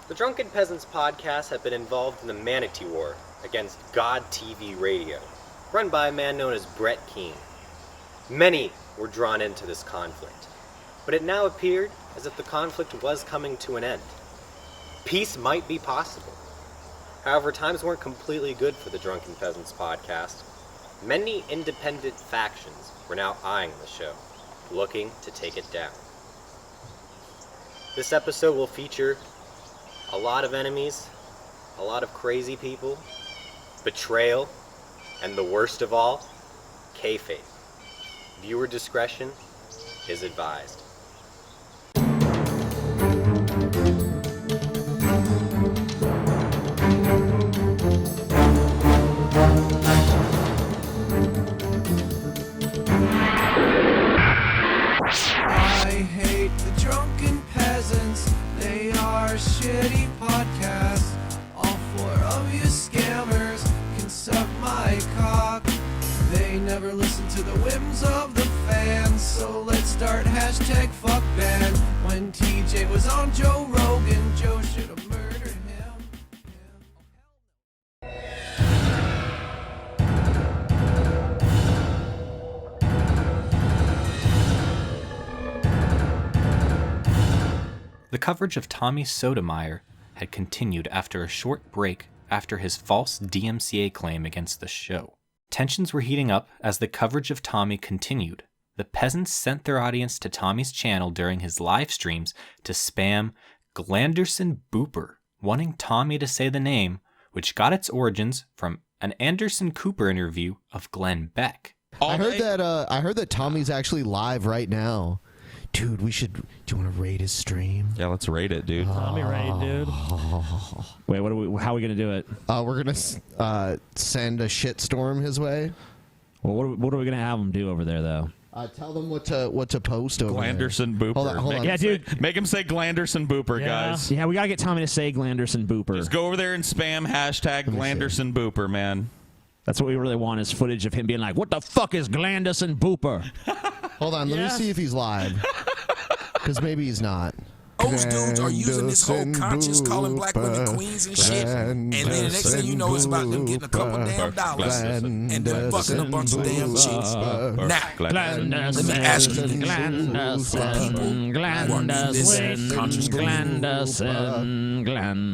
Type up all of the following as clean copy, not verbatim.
The Drunken Peasants Podcast have been involved in the Manatee War against God TV Radio, run by a man known as Brett Keane. Many were drawn into this conflict, but it now appeared as if the conflict was coming to an end. Peace might be possible. However, times weren't completely good for the Drunken Peasants Podcast. Many independent factions were now eyeing the show, looking to take it down. This episode will feature a lot of enemies, a lot of crazy people, betrayal, and the worst of all, Kayfabe. Viewer discretion is advised. I hate the Drunken Peasants. They are a shitty podcast. All four of you scammers can suck my cock. They never listen to the whims of the fans. So let's start hashtag fuck ban. When TJ was on Joe Rogan, Joe should have murdered him. The coverage of Tommy Sotomayor had continued after a short break after his false DMCA claim against the show. Tensions were heating up as the coverage of Tommy continued. The peasants sent their audience to Tommy's channel during his live streams to spam Glanderson Booper, wanting Tommy to say the name, which got its origins from an Anderson Cooper interview of Glenn Beck. I heard that Tommy's actually live right now. Dude, do you want to raid his stream? Yeah, let's raid it, dude. Tommy raid, dude. Wait, how are we gonna do it? We're gonna send a shitstorm his way. Well, what are we gonna have him do over there, though? Tell them what to post over Glanderson there. Booper. Hold on. Yeah, dude. Make him say Glanderson Booper, guys. Yeah, we gotta get Tommy to say Glanderson Booper. Just go over there and spam hashtag Glanderson Booper, man. That's what we really want is footage of him being like, "What the fuck is Glanderson Booper?" Hold on, let me see if he's live. Because maybe he's not. Those dudes are using this whole conscious calling black women queens and shit. And then the next thing you know, it's about them getting a couple damn dollars and then fucking a bunch of damn chicks. Now, let me ask you this. People who are in this conscious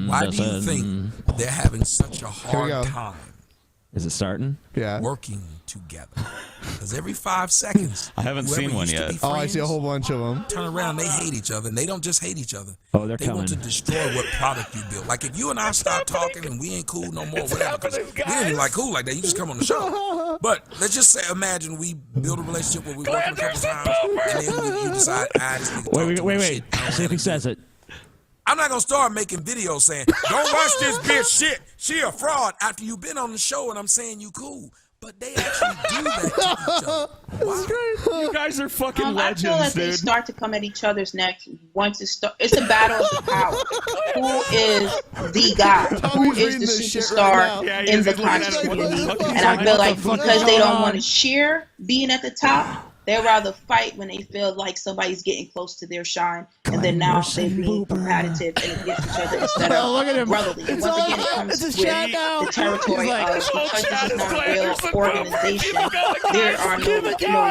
why do you think they're having such a hard time? Is it starting? Yeah. Working together. Because every 5 seconds, I haven't seen one yet. Oh, I see a whole bunch of them. Turn around, they hate each other, and they don't just hate each other. Oh, they're they coming. Want to destroy what product you build. Like if you and I stop talking and we ain't cool no more, whatever. 'Cause we ain't even like cool like that. You just come on the show. But let's just say, imagine we build a relationship where we work a couple times, and then you decide, wait. See if he says it. I'm not gonna start making videos saying, "Don't watch this bitch shit. She a fraud." After you've been on the show and I'm saying you cool, but they actually do that to each other. Why? You guys are fucking legends, I feel like they start to come at each other's necks once it's a battle of the power. Who is the guy? Who is the superstar in the conscious community? And I feel like because they don't want to share being at the top, they'd rather fight when they feel like somebody's getting close to their shine, and then now they're being competitive and against each other instead of brotherly. And once again, it comes with the territory of because this is not a real organization, there are no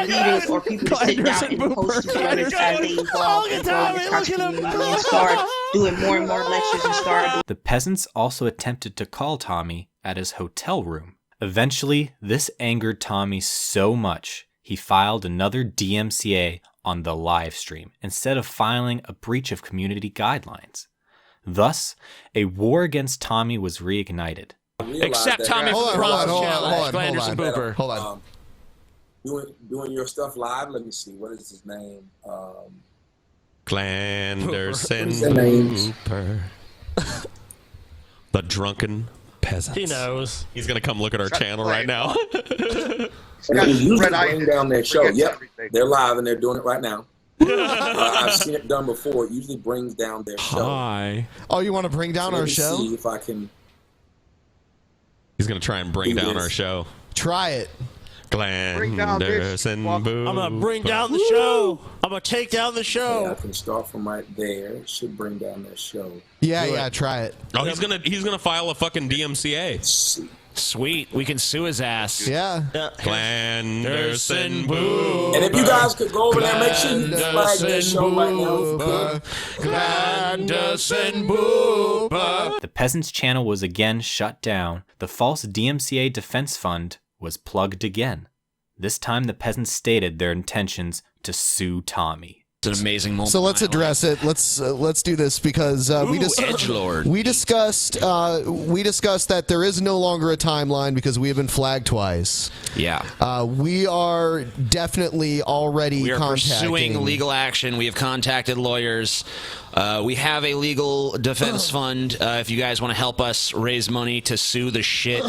leaders or people to sit down and host each other as they evolve and grow the conscious community and start doing more and more lectures and start. The peasants also attempted to call Tommy at his hotel room. Eventually, this angered Tommy so much he filed another DMCA on the live stream instead of filing a breach of community guidelines. Thus, a war against Tommy was reignited. Except Tommy from Glanderson Booper. Hold on. Doing your stuff live. Let me see. What is his name? Glanderson Booper. The Drunken Peasants. He knows. He's gonna come look at our channel right now. And they usually bring down their show. Yep, they're live and they're doing it right now. I've seen it done before. It usually brings down their show. Hi. Oh, you want to bring down our show? See if I can. He's gonna try and bring down our show. Try it. Glanders and Booper. I'm gonna bring down the show. I'm gonna take down the show. Yeah, I can start from right there. It should bring down that show. Yeah, try it. Oh, he's gonna file a fucking DMCA. Sweet, we can sue his ass. Yeah. Glanders and Booper. And if you guys could go over there, make sure you flag that show right now. Glanders and Booper. The Peasants Channel was again shut down. The false DMCA defense fund was plugged again. This time the peasants stated their intentions to sue Tommy. It's an amazing moment. So let's address it. Let's do this because we discussed that there is no longer a timeline because we have been flagged twice. Yeah. We are definitely already We are contacting. pursuing legal action. We have contacted lawyers. We have a legal defense fund. If you guys want to help us raise money to sue the shit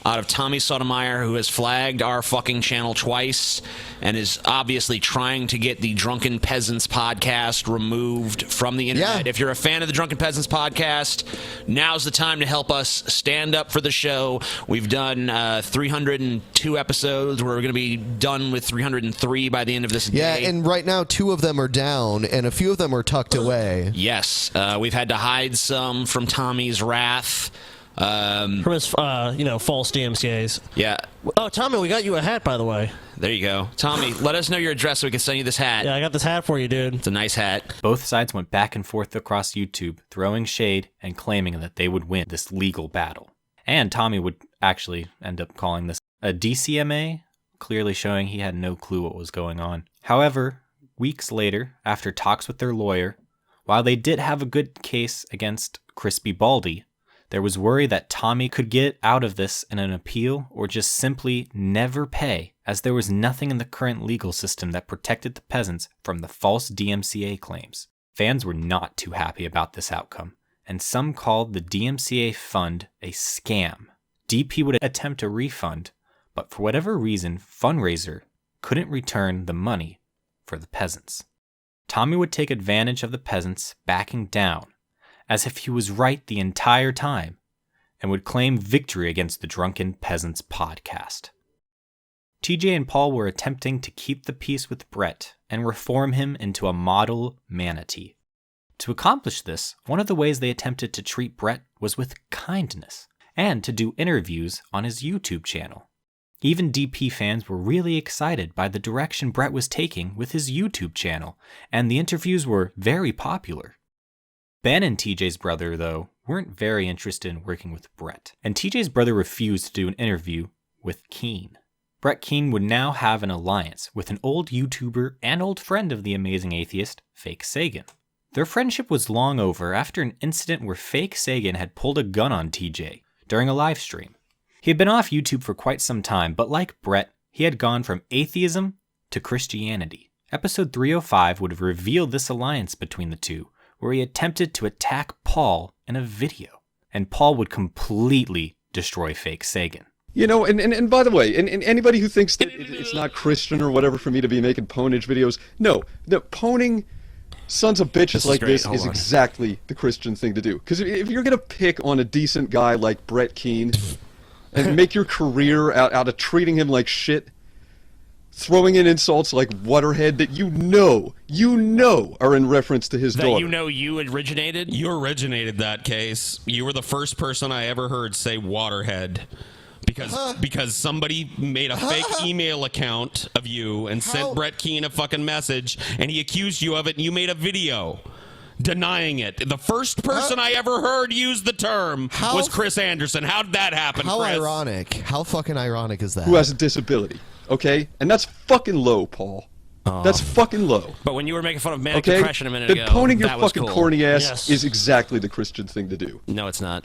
out of Tommy Sotomayor, who has flagged our fucking channel twice and is obviously trying to get the Drunken Peasants podcast removed from the internet. Yeah. If you're a fan of the Drunken Peasants podcast, now's the time to help us stand up for the show. We've done 302 episodes. We're going to be done with 303 by the end of this day. Yeah, and right now 2 of them are down and a few of them are tucked away. Yes, we've had to hide some from Tommy's wrath. From his, false DMCAs. Yeah. Oh, Tommy, we got you a hat, by the way. There you go. Tommy, let us know your address so we can send you this hat. Yeah, I got this hat for you, dude. It's a nice hat. Both sides went back and forth across YouTube, throwing shade and claiming that they would win this legal battle. And Tommy would actually end up calling this a DCMA, clearly showing he had no clue what was going on. However, weeks later, after talks with their lawyer, while they did have a good case against Crispy Baldy, there was worry that Tommy could get out of this in an appeal or just simply never pay, as there was nothing in the current legal system that protected the peasants from the false DMCA claims. Fans were not too happy about this outcome, and some called the DMCA fund a scam. DP would attempt a refund, but for whatever reason, Fundraiser couldn't return the money for the peasants. Tommy would take advantage of the peasants backing down, as if he was right the entire time, and would claim victory against the Drunken Peasants podcast. TJ and Paul were attempting to keep the peace with Brett and reform him into a model manatee. To accomplish this, one of the ways they attempted to treat Brett was with kindness, and to do interviews on his YouTube channel. Even DP fans were really excited by the direction Brett was taking with his YouTube channel, and the interviews were very popular. Ben and TJ's brother, though, weren't very interested in working with Brett, and TJ's brother refused to do an interview with Keen. Brett Keen would now have an alliance with an old YouTuber and old friend of the amazing atheist, Fake Sagan. Their friendship was long over after an incident where Fake Sagan had pulled a gun on TJ during a live stream. He had been off YouTube for quite some time, but like Brett, he had gone from atheism to Christianity. Episode 305 would have revealed this alliance between the two, where he attempted to attack Paul in a video, and Paul would completely destroy Fake Sagan. You know, and by the way, and anybody who thinks that it's not Christian or whatever for me to be making ponage videos, no, the poning sons of bitches like this is exactly the Christian thing to do. Because if you're going to pick on a decent guy like Brett Keen and make your career out of treating him like shit, throwing in insults like Waterhead that you know are in reference to his daughter. That you know you originated? You originated that case. You were the first person I ever heard say Waterhead. Because somebody made a fake email account of you and sent Brett Keen a fucking message, and he accused you of it, and you made a video denying it. The first person I ever heard use the term was Chris Anderson. How did that happen, How Chris? ironic. How fucking ironic is that? Who has a disability, okay? And that's fucking low, Paul. That's fucking low. But when you were making fun of manic depression a minute ago, poning your that was fucking cool. corny ass is exactly the Christian thing to do. No, it's not.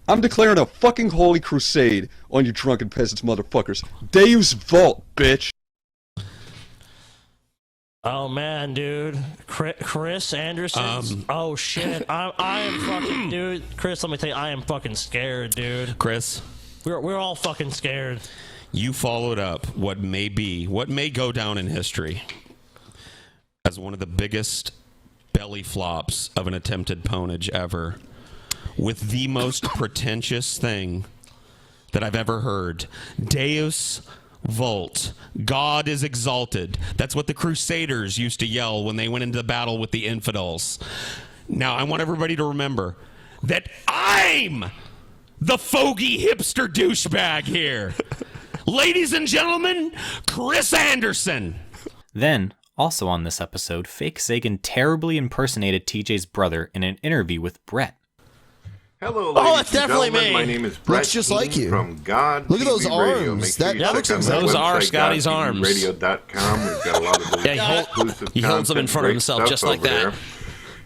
I'm declaring a fucking holy crusade on you drunken peasants, motherfuckers. Deus Vault, bitch. Oh man, dude, Chris Anderson. Oh shit, I am fucking, dude. Chris, let me tell you, I am fucking scared, dude. Chris, we're all fucking scared. You followed up what may go down in history as one of the biggest belly flops of an attempted ponage ever, with the most pretentious thing that I've ever heard. Deus Volt. God is exalted. That's what the Crusaders used to yell when they went into battle with the infidels. Now, I want everybody to remember that I'm the fogey hipster douchebag here. Ladies and gentlemen, Chris Anderson. Then, also on this episode, Fake Sagan terribly impersonated TJ's brother in an interview with Brett. Hello, ladies that's definitely and gentlemen. me. My name is Brett Looks just King like you. from God Look at those TV Radio. arms. Make sure That- you that check looks out my Those are website, Scotty's arms. GodTVRadio.com. We've got a lot of Yeah, he holds them in front of himself just like that.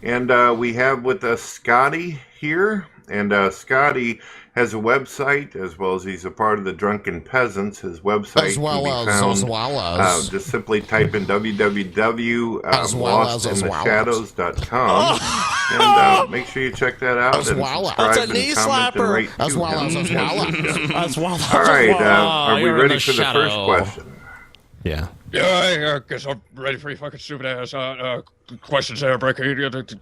And we have with us Scotty here. And Scotty has a website, as well as he's a part of the Drunken Peasants. His website As well can be as- found, as well as. just simply type in www.lostintheshadows.com. And make sure you check that out. As and well as. subscribe That's a knee and comment and slapper. rate As to well him. as. As well as. All right, are we you're in ready the for the shadow. first question? Yeah. Yeah, I guess I'm ready for your fucking stupid ass questions there, Brett.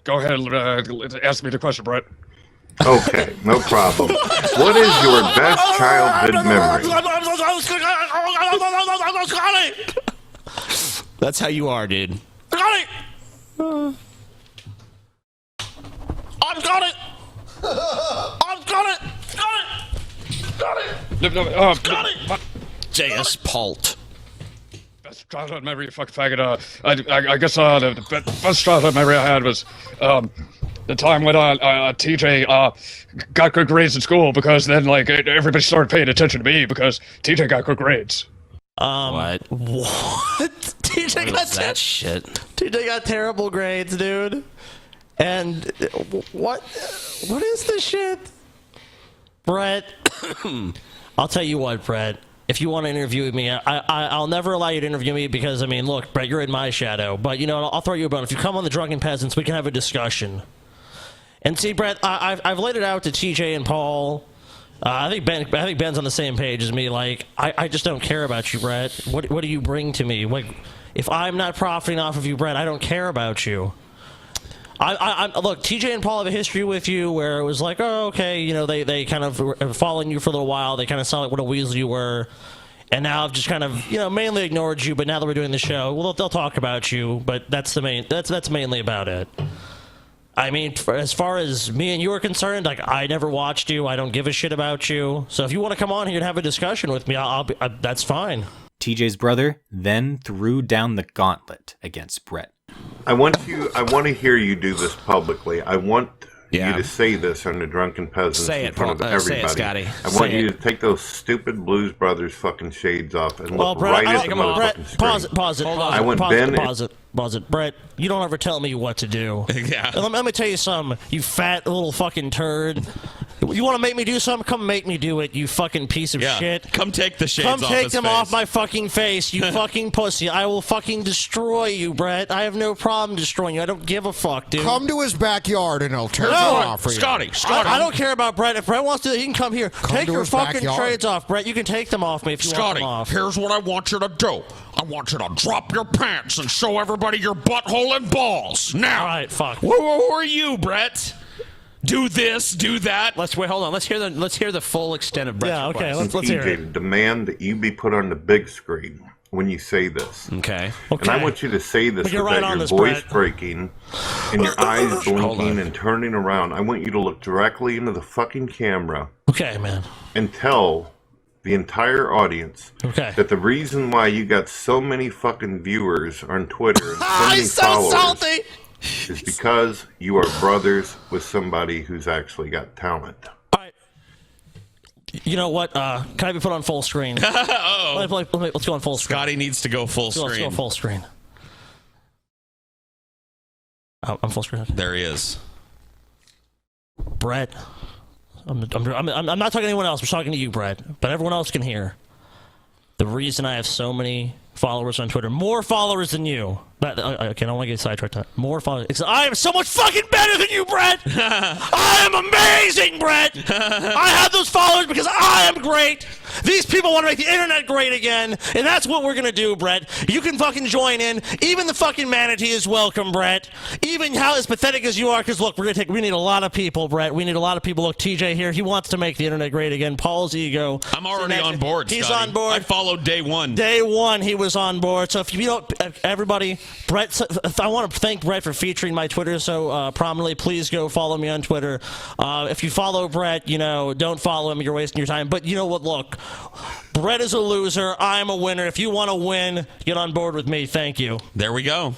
Go ahead and ask me the question, Brett. Okay, no problem. What is your best childhood memory? That's how you are, dude. I've got it! J.S. Palt. Best childhood memory, you fucking faggot. I guess the best childhood memory I had was the time when TJ got good grades in school, because then like everybody started paying attention to me because TJ got good grades. What? TJ What got is that shit? TJ got terrible grades, dude. And what is this shit? Brett, I'll tell you what, Brett. If you want to interview me, I'll never allow you to interview me because, I mean, look, Brett, you're in my shadow. But, you know, I'll throw you a bone. If you come on the Drunken Peasants, we can have a discussion. And see, Brett, I've laid it out to TJ and Paul. I think Ben's on the same page as me. Like, I just don't care about you, Brett. What do you bring to me? Like, if I'm not profiting off of you, Brett, I don't care about you. Look, TJ and Paul have a history with you where it was like, oh, okay, you know, they kind of were following you for a little while. They kind of saw like what a weasel you were. And now I've just kind of, you know, mainly ignored you. But now that we're doing the show, well, they'll talk about you. But that's mainly about it. I mean, as far as me and you are concerned, like, I never watched you. I don't give a shit about you. So if you want to come on here and have a discussion with me, that's fine. TJ's brother then threw down the gauntlet against Brett. I want to hear you do this publicly. I want you to say this on the Drunken Peasants in front of everybody. Say it, Scotty. I want you to take those stupid Blues Brothers fucking shades off and look Brett, right at the motherfucking screen. Pause it. Brett, you don't ever tell me what to do. Yeah. And let me tell you something, you fat little fucking turd. You want to make me do something? Come make me do it, you fucking piece of shit. Come take the shades Come off take his them face. off my fucking face, you fucking pussy. I will fucking destroy you, Brett. I have no problem destroying you. I don't give a fuck, dude. Come to his backyard and I'll tear them off for you. Scotty. I don't care about Brett. If Brett wants to, he can come here. Take to your his fucking backyard. trades off, Brett. You can take them off me if you want them off. Here's what I want you to do. I want you to drop your pants and show everybody your butthole and balls. Now. All right, fuck. Who are you, Brett? Do this, do that. Hold on. Let's hear the full extent of Brett's request. Let's hear it. TJ, demand that you be put on the big screen when you say this. Okay. And I want you to say this But you're without right on your this, voice Brett. breaking and your eyes blinking and turning around. I want you to look directly into the fucking camera. Okay, man. And tell the entire audience that the reason why you got so many fucking viewers on Twitter and so many He's so followers salty. is because you are brothers with somebody who's actually got talent. You know what? Can I be put on full screen? Uh-oh. Let's go on full screen. Scotty needs to go full Let's screen. go full screen. Oh, I'm full screen. There he is. Brett, I'm not talking to anyone else. I'm talking to you, Brett. But everyone else can hear. The reason I have so many followers on Twitter. More followers than you. But I don't want to get sidetracked. More followers. I am so much fucking better than you, Brett. I am amazing, Brett. I have those followers because I am great. These people want to make the internet great again, and that's what we're gonna do, Brett. You can fucking join in. Even the fucking Manatee is welcome, Brett. Even how as pathetic as you are, because look, we need a lot of people, Brett. We need a lot of people. Look, TJ here, he wants to make the internet great again. Paul's ego. I'm already on board. He's Scotty. on board. I followed day one. Day one, he was on board. So if you don't, everybody, Brett, I want to thank Brett for featuring my Twitter so prominently. Please go follow me on Twitter. If you follow Brett, don't follow him. You're wasting your time. But you know what? Look, Brett is a loser. I'm a winner. If you want to win, get on board with me. Thank you. There we go.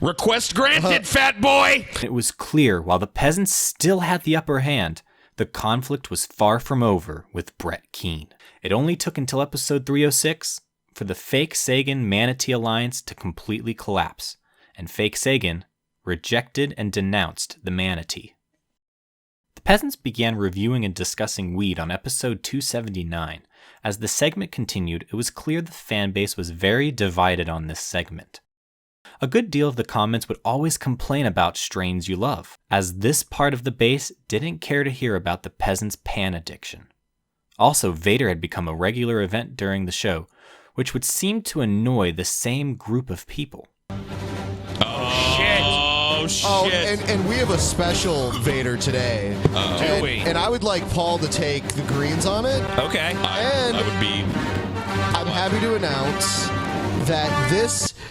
Request granted, fat boy. It was clear while the peasants still had the upper hand, the conflict was far from over with Brett Keane. It only took until episode 306 for the fake Sagan Manatee alliance to completely collapse, and fake Sagan rejected and denounced the Manatee. The peasants began reviewing and discussing weed on episode 279. As the segment continued, it was clear the fan base was very divided on this segment. A good deal of the comments would always complain about strains you love, as this part of the base didn't care to hear about the peasants' pan addiction. Also, Vader had become a regular event during the show, which would seem to annoy the same group of people. Oh, shit. Oh, and we have a special Vader today. Do we? And I would like Paul to take the greens on it. Okay. And I would be... I'm happy to announce that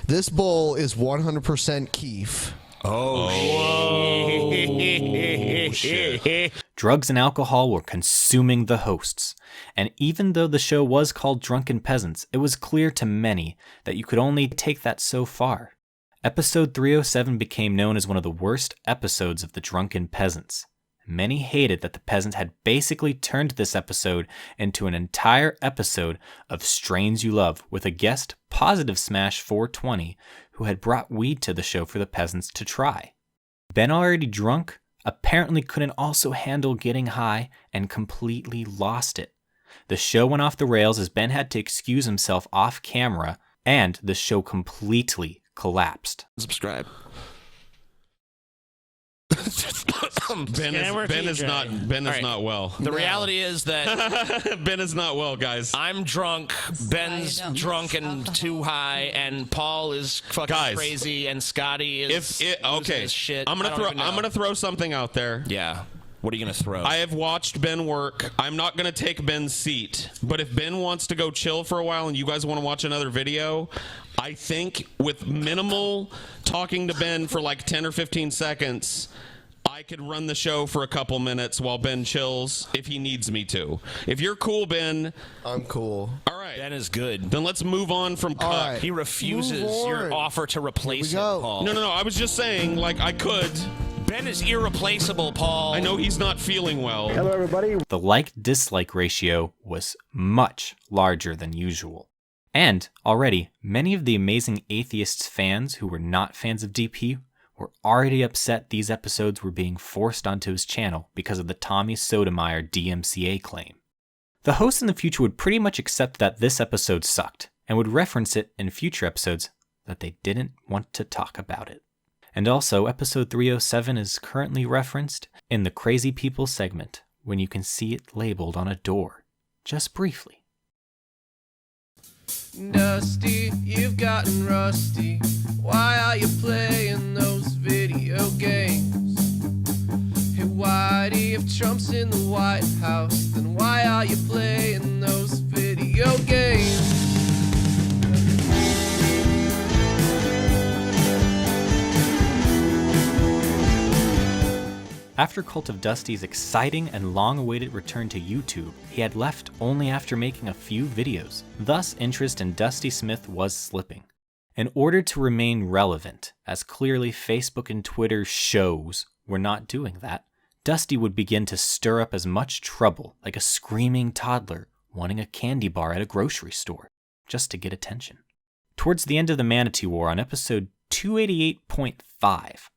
this bowl is 100% Keef. Oh, shit. Drugs and alcohol were consuming the hosts, and even though the show was called Drunken Peasants, it was clear to many that you could only take that so far. Episode 307 became known as one of the worst episodes of the Drunken Peasants. Many hated that the peasants had basically turned this episode into an entire episode of Strains You Love with a guest, Positive Smash 420, who had brought weed to the show for the peasants to try. Ben, already drunk, apparently couldn't also handle getting high and completely lost it. The show went off the rails as Ben had to excuse himself off camera, and the show completely collapsed. Subscribe. Ben is not well. The reality is that Ben is not well, guys. I'm drunk, Ben's drunk and too high, and Paul is fucking crazy, and Scotty is losing his shit. I'm gonna throw something out there. Yeah. What are you gonna throw? I have watched Ben work. I'm not gonna take Ben's seat, but if Ben wants to go chill for a while and you guys want to watch another video, I think with minimal talking to Ben for like 10 or 15 seconds, I could run the show for a couple minutes while Ben chills if he needs me to. If you're cool, Ben. I'm cool. All right. Ben is good. Then let's move on from Cuck. Right. He refuses your offer to replace him, Paul. No. I was just saying, like, I could. Ben is irreplaceable, Paul. I know he's not feeling well. Hello, everybody. The like-dislike ratio was much larger than usual. And already, many of the Amazing Atheists fans who were not fans of DP were already upset these episodes were being forced onto his channel because of the Tommy Sotomayor DMCA claim. The hosts in the future would pretty much accept that this episode sucked, and would reference it in future episodes that they didn't want to talk about it. And also, episode 307 is currently referenced in the Crazy People segment, when you can see it labeled on a door, just briefly. Dusty, you've gotten rusty. Why are you playing those video games? Hey Whitey, if Trump's in the White House, then why are you playing those video games? After Cult of Dusty's exciting and long-awaited return to YouTube, he had left only after making a few videos. Thus, interest in Dusty Smith was slipping. In order to remain relevant, as clearly Facebook and Twitter shows were not doing that, Dusty would begin to stir up as much trouble like a screaming toddler wanting a candy bar at a grocery store, just to get attention. Towards the end of the Manatee War on episode 288.5,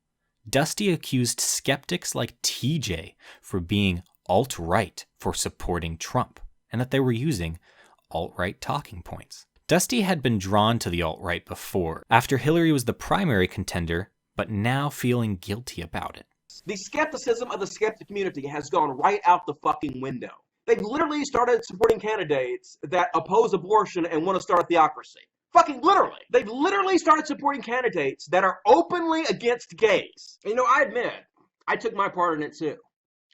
Dusty accused skeptics like TJ for being alt-right for supporting Trump, and that they were using alt-right talking points. Dusty had been drawn to the alt-right before, after Hillary was the primary contender, but now feeling guilty about it. The skepticism of the skeptic community has gone right out the fucking window. They've literally started supporting candidates that oppose abortion and want to start a theocracy. Fucking literally. They've literally started supporting candidates that are openly against gays. You know, I admit, I took my part in it too.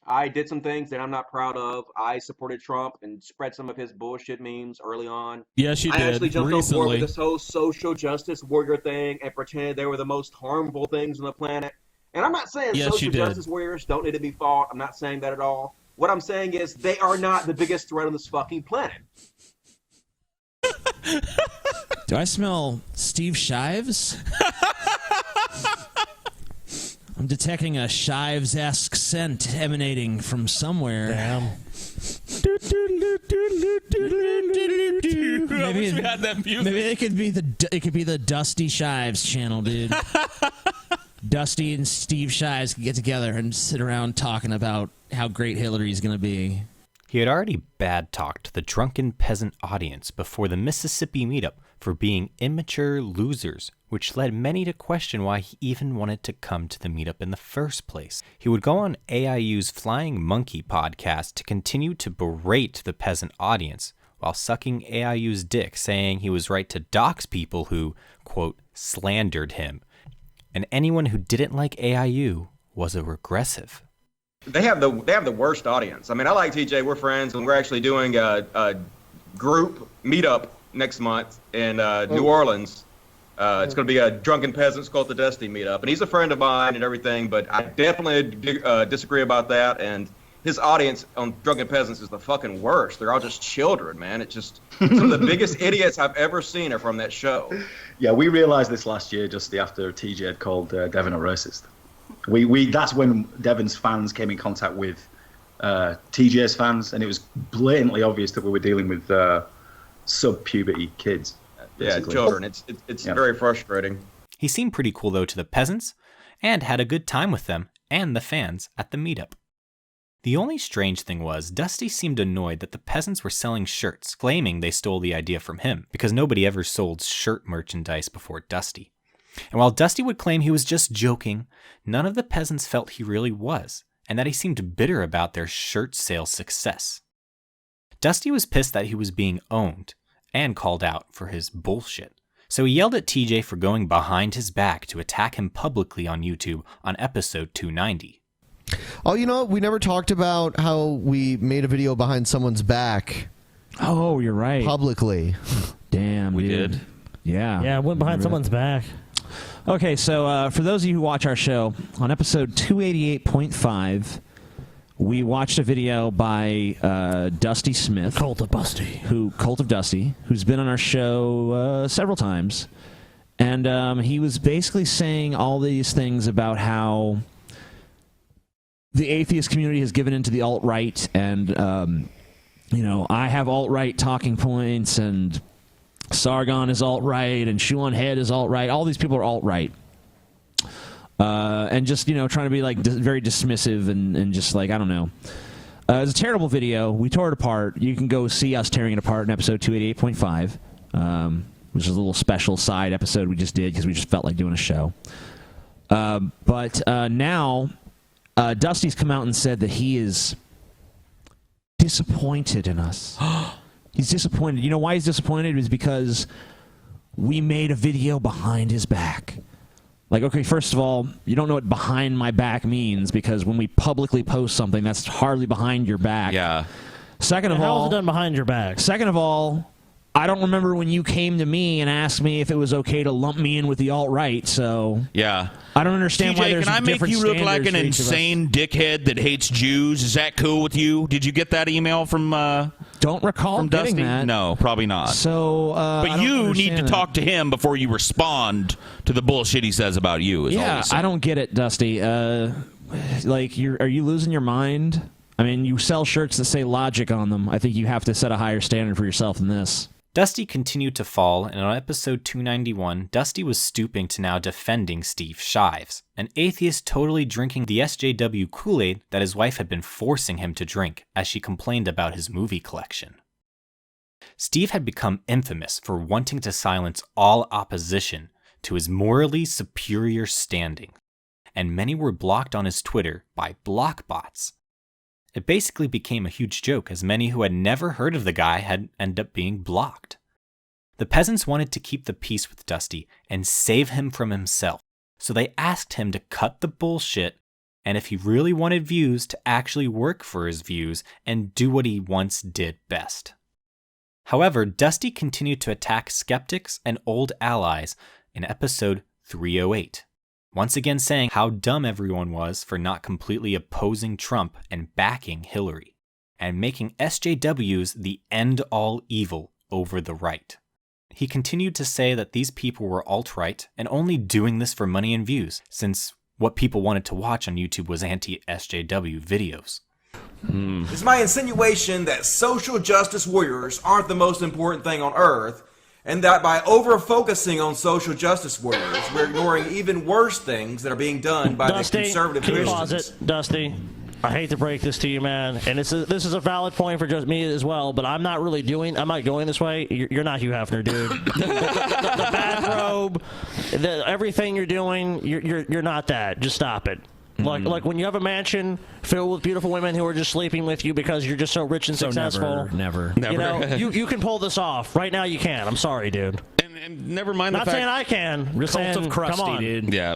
I did some things that I'm not proud of. I supported Trump and spread some of his bullshit memes early on. Yes, you did. I actually jumped on board with Recently. this whole social justice warrior thing and pretended they were the most harmful things on the planet. And I'm not saying Yes, you social did. justice warriors don't need to be fought. I'm not saying that at all. What I'm saying is they are not the biggest threat on this fucking planet. Do I smell Steve Shives? I'm detecting a Shives-esque scent emanating from somewhere. Damn. Maybe, we had that music. maybe it could be the Dusty Shives channel, dude. Dusty and Steve Shives can get together and sit around talking about how great Hillary's going to be. He had already bad-talked the drunken peasant audience before the Mississippi meetup for being immature losers, which led many to question why he even wanted to come to the meetup in the first place. He would go on AIU's Flying Monkey podcast to continue to berate the peasant audience while sucking AIU's dick, saying he was right to dox people who, quote, slandered him, and anyone who didn't like AIU was a regressive. They have the worst audience. I mean, I like TJ. We're friends, and we're actually doing a group meetup next month in New Orleans. It's going to be a Drunken Peasants Cult of Dusty meetup, and he's a friend of mine and everything. But I definitely disagree about that. And his audience on Drunken Peasants is the fucking worst. They're all just children, man. It's just some of the biggest idiots I've ever seen are from that show. Yeah, we realised this last year, just after TJ had called Devin a racist. That's when Devin's fans came in contact with TJ's fans, and it was blatantly obvious that we were dealing with sub-puberty kids. Basically. Yeah, children. It's very frustrating. He seemed pretty cool, though, to the peasants, and had a good time with them and the fans at the meetup. The only strange thing was, Dusty seemed annoyed that the peasants were selling shirts, claiming they stole the idea from him, because nobody ever sold shirt merchandise before Dusty. And while Dusty would claim he was just joking, none of the peasants felt he really was, and that he seemed bitter about their shirt sale success. Dusty was pissed that he was being owned, and called out for his bullshit. So he yelled at TJ for going behind his back to attack him publicly on YouTube on episode 290. Oh, you know what? We never talked about how we made a video behind someone's back. Oh, you're right. Publicly. Damn, We dude. did. Yeah. Yeah, I went behind someone's back. Okay, so for those of you who watch our show, on episode 288.5, we watched a video by Dusty Smith. Cult of Dusty. Who's been on our show several times. And he was basically saying all these things about how the atheist community has given into the alt-right, and, I have alt-right talking points, and Sargon is alt-right, and Shoe on Head is alt-right. All these people are alt-right. And just, trying to be, very dismissive and just, I don't know. It's a terrible video. We tore it apart. You can go see us tearing it apart in episode 288.5, which is a little special side episode we just did because we just felt like doing a show. But now, Dusty's come out and said that he is disappointed in us. He's disappointed. You know why he's disappointed? It was because we made a video behind his back. Okay, first of all, you don't know what behind my back means, because when we publicly post something, that's hardly behind your back. Yeah. Second of How all, is it done behind your back? Second of all, I don't remember when you came to me and asked me if it was okay to lump me in with the alt-right, so... Yeah. I don't understand why TJ, there's can I make different you look like standards an for each of us. insane dickhead that hates Jews? Is that cool with you? Did you get that email from Don't recall from getting Dusty? that. No, probably not. So, but I don't you need to understand that. talk to him before you respond to the bullshit he says about you. Is all Yeah, he's saying. I don't get it, Dusty. Are you losing your mind? I mean, you sell shirts that say logic on them. I think you have to set a higher standard for yourself than this. Dusty continued to fall, and on episode 291, Dusty was stooping to now defending Steve Shives, an atheist totally drinking the SJW Kool-Aid that his wife had been forcing him to drink as she complained about his movie collection. Steve had become infamous for wanting to silence all opposition to his morally superior standing, and many were blocked on his Twitter by block bots. It basically became a huge joke, as many who had never heard of the guy had ended up being blocked. The peasants wanted to keep the peace with Dusty and save him from himself, so they asked him to cut the bullshit, and if he really wanted views, to actually work for his views and do what he once did best. However, Dusty continued to attack skeptics and old allies in episode 308, once again saying how dumb everyone was for not completely opposing Trump and backing Hillary, and making SJWs the end-all evil over the right. He continued to say that these people were alt-right and only doing this for money and views, since what people wanted to watch on YouTube was anti-SJW videos. It's my insinuation that social justice warriors aren't the most important thing on earth, and that by over-focusing on social justice warriors, we're ignoring even worse things that are being done by the conservative can you Christians. pause it, Dusty? I hate to break this to you, man, and this is a valid point for just me as well, but I'm not going this way. You're not Hugh Hefner, dude. the bathrobe, everything you're doing, you're not that. Just stop it. Like when you have a mansion filled with beautiful women who are just sleeping with you because you're just so rich and successful. Never. You know, you can pull this off. Right now you can. I'm sorry, dude. And never mind the Not fact... saying I can. Just Cult saying, of Krusty, come on. dude. Yeah.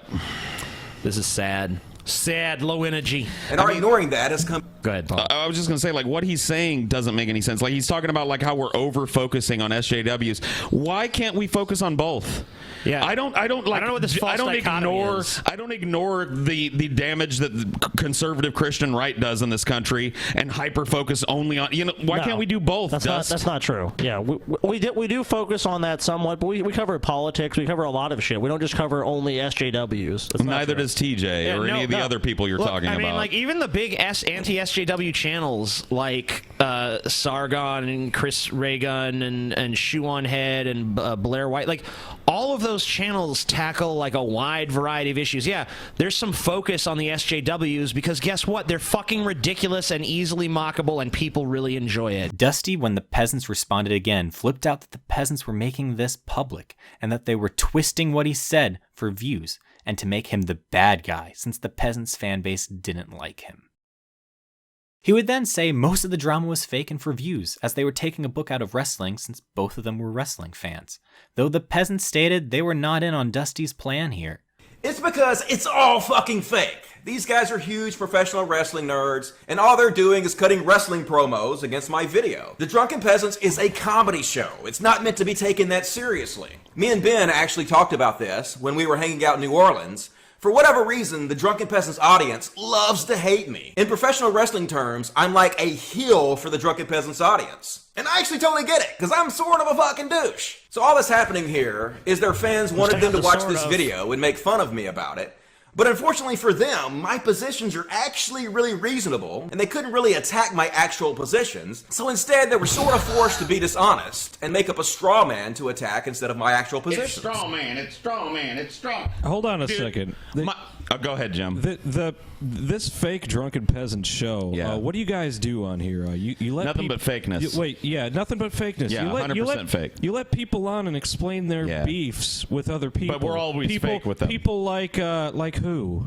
This is sad. Sad, low energy. And ignoring that has come... Go ahead, Paul. I was just going to say, like, what he's saying doesn't make any sense. Like, he's talking about, like, how we're over-focusing on SJWs. Why can't we focus on both? Yeah. I don't know what this false dichotomy is. I don't ignore the damage that the conservative Christian right does in this country and hyper-focus only on... why can't we do both, That's not true. Yeah, we do focus on that somewhat, but we cover politics. We cover a lot of shit. We don't just cover only SJWs. Neither does TJ or any of the other people you're talking about. I mean, like, even the big anti-SJW channels like Sargon and Chris Reagan and Shoe on Head and Blair White, like, all of those channels tackle like a wide variety of issues. Yeah, there's some focus on the SJWs because guess what? They're fucking ridiculous and easily mockable, and people really enjoy it. Dusty, when the peasants responded again, flipped out that the peasants were making this public and that they were twisting what he said for views and to make him the bad guy since the peasants' fan base didn't like him. He would then say most of the drama was fake and for views, as they were taking a book out of wrestling since both of them were wrestling fans, though the peasants stated they were not in on Dusty's plan here. It's because it's all fucking fake. These guys are huge professional wrestling nerds, and all they're doing is cutting wrestling promos against my video. The Drunken Peasants is a comedy show. It's not meant to be taken that seriously. Me and Ben actually talked about this when we were hanging out in New Orleans. For whatever reason, the Drunken Peasants audience loves to hate me. In professional wrestling terms, I'm like a heel for the Drunken Peasants audience. And I actually totally get it, because I'm sort of a fucking douche. So all that's happening here is their fans wanted them to watch this video and make fun of me about it. But unfortunately for them, my positions are actually really reasonable, and they couldn't really attack my actual positions. So instead, they were sort of forced to be dishonest and make up a straw man to attack instead of my actual positions. It's straw man, it's straw man, it's straw. Hold on a second. Go ahead, Jim. This fake Drunken Peasant show. What do you guys do on here? You let nothing but fakeness. Nothing but fakeness. Yeah, 100% fake. You let people on and explain their beefs with other people. But we're always fake with them. People like who?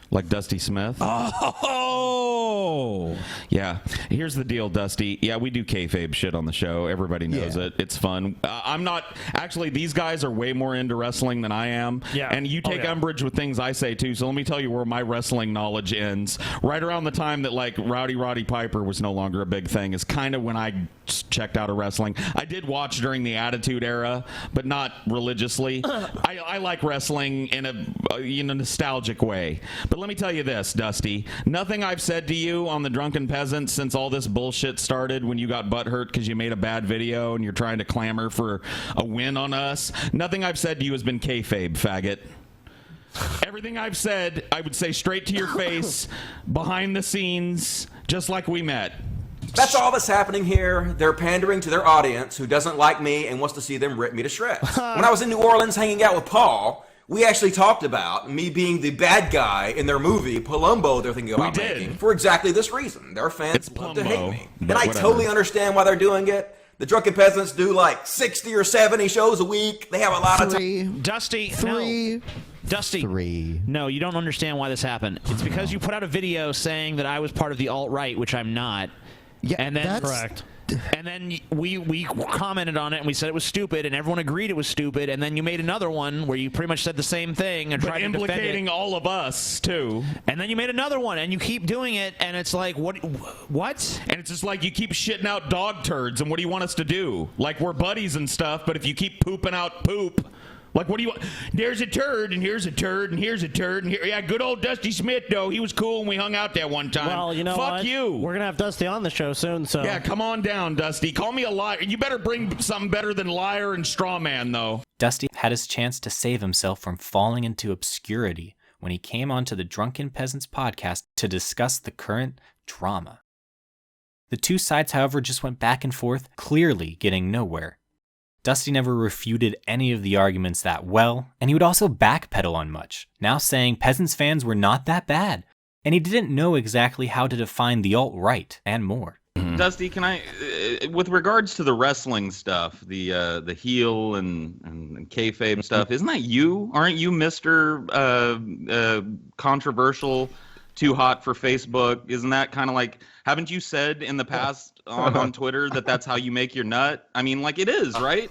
Like Dusty Smith. Oh! Yeah. Here's the deal, Dusty. Yeah, we do kayfabe shit on the show. Everybody knows it. It's fun. I'm not... Actually, these guys are way more into wrestling than I am. Yeah. And you take umbrage with things I say, too. So let me tell you where my wrestling knowledge ends. Right around the time that, like, Roddy Piper was no longer a big thing is kind of when I checked out of wrestling. I did watch during the Attitude Era, but not religiously. I like wrestling in a nostalgic way. But let me tell you this, Dusty. Nothing I've said to you on the Drunken Peasants since all this bullshit started when you got butthurt because you made a bad video and you're trying to clamor for a win on us, nothing I've said to you has been kayfabe, faggot. Everything I've said, I would say straight to your face, behind the scenes, just like we met. That's all that's happening here. They're pandering to their audience who doesn't like me and wants to see them rip me to shreds. When I was in New Orleans hanging out with Paul, we actually talked about me being the bad guy in their movie, Palumbo, they're thinking about making, for exactly this reason. Their fans love to hate me. And I totally understand why they're doing it. The Drunken Peasants do like 60 or 70 shows a week. They have a lot of time. Dusty, no. Dusty, no, you don't understand why this happened. It's because you put out a video saying that I was part of the alt-right, which I'm not. Yeah, and then, that's correct. And then we commented on it and we said it was stupid and everyone agreed it was stupid, and then you made another one where you pretty much said the same thing and tried to defend it. Implicating all of us too. And then you made another one and you keep doing it and it's like what? And it's just like you keep shitting out dog turds, and what do you want us to do? Like we're buddies and stuff, but if you keep pooping out poop, like what do you want? There's a turd and here's a turd and here's a turd and here. Yeah, good old Dusty Smith though. He was cool and we hung out that one time. Well, you know Fuck what? you. We're gonna have Dusty on the show soon, so Yeah, come on down, Dusty. Call me a liar. You better bring something better than liar and straw man, though. Dusty had his chance to save himself from falling into obscurity when he came onto the Drunken Peasants podcast to discuss the current drama. The two sides, however, just went back and forth, clearly getting nowhere. Dusty never refuted any of the arguments that well, and he would also backpedal on much, now saying Peasants fans were not that bad, and he didn't know exactly how to define the alt-right, and more. Dusty, can I, with regards to the wrestling stuff, the heel and kayfabe stuff, isn't that you? Aren't you Mr. Controversial, too hot for Facebook? Isn't that kind of like, haven't you said in the past on Twitter that that's how you make your nut? I mean, like it is, right?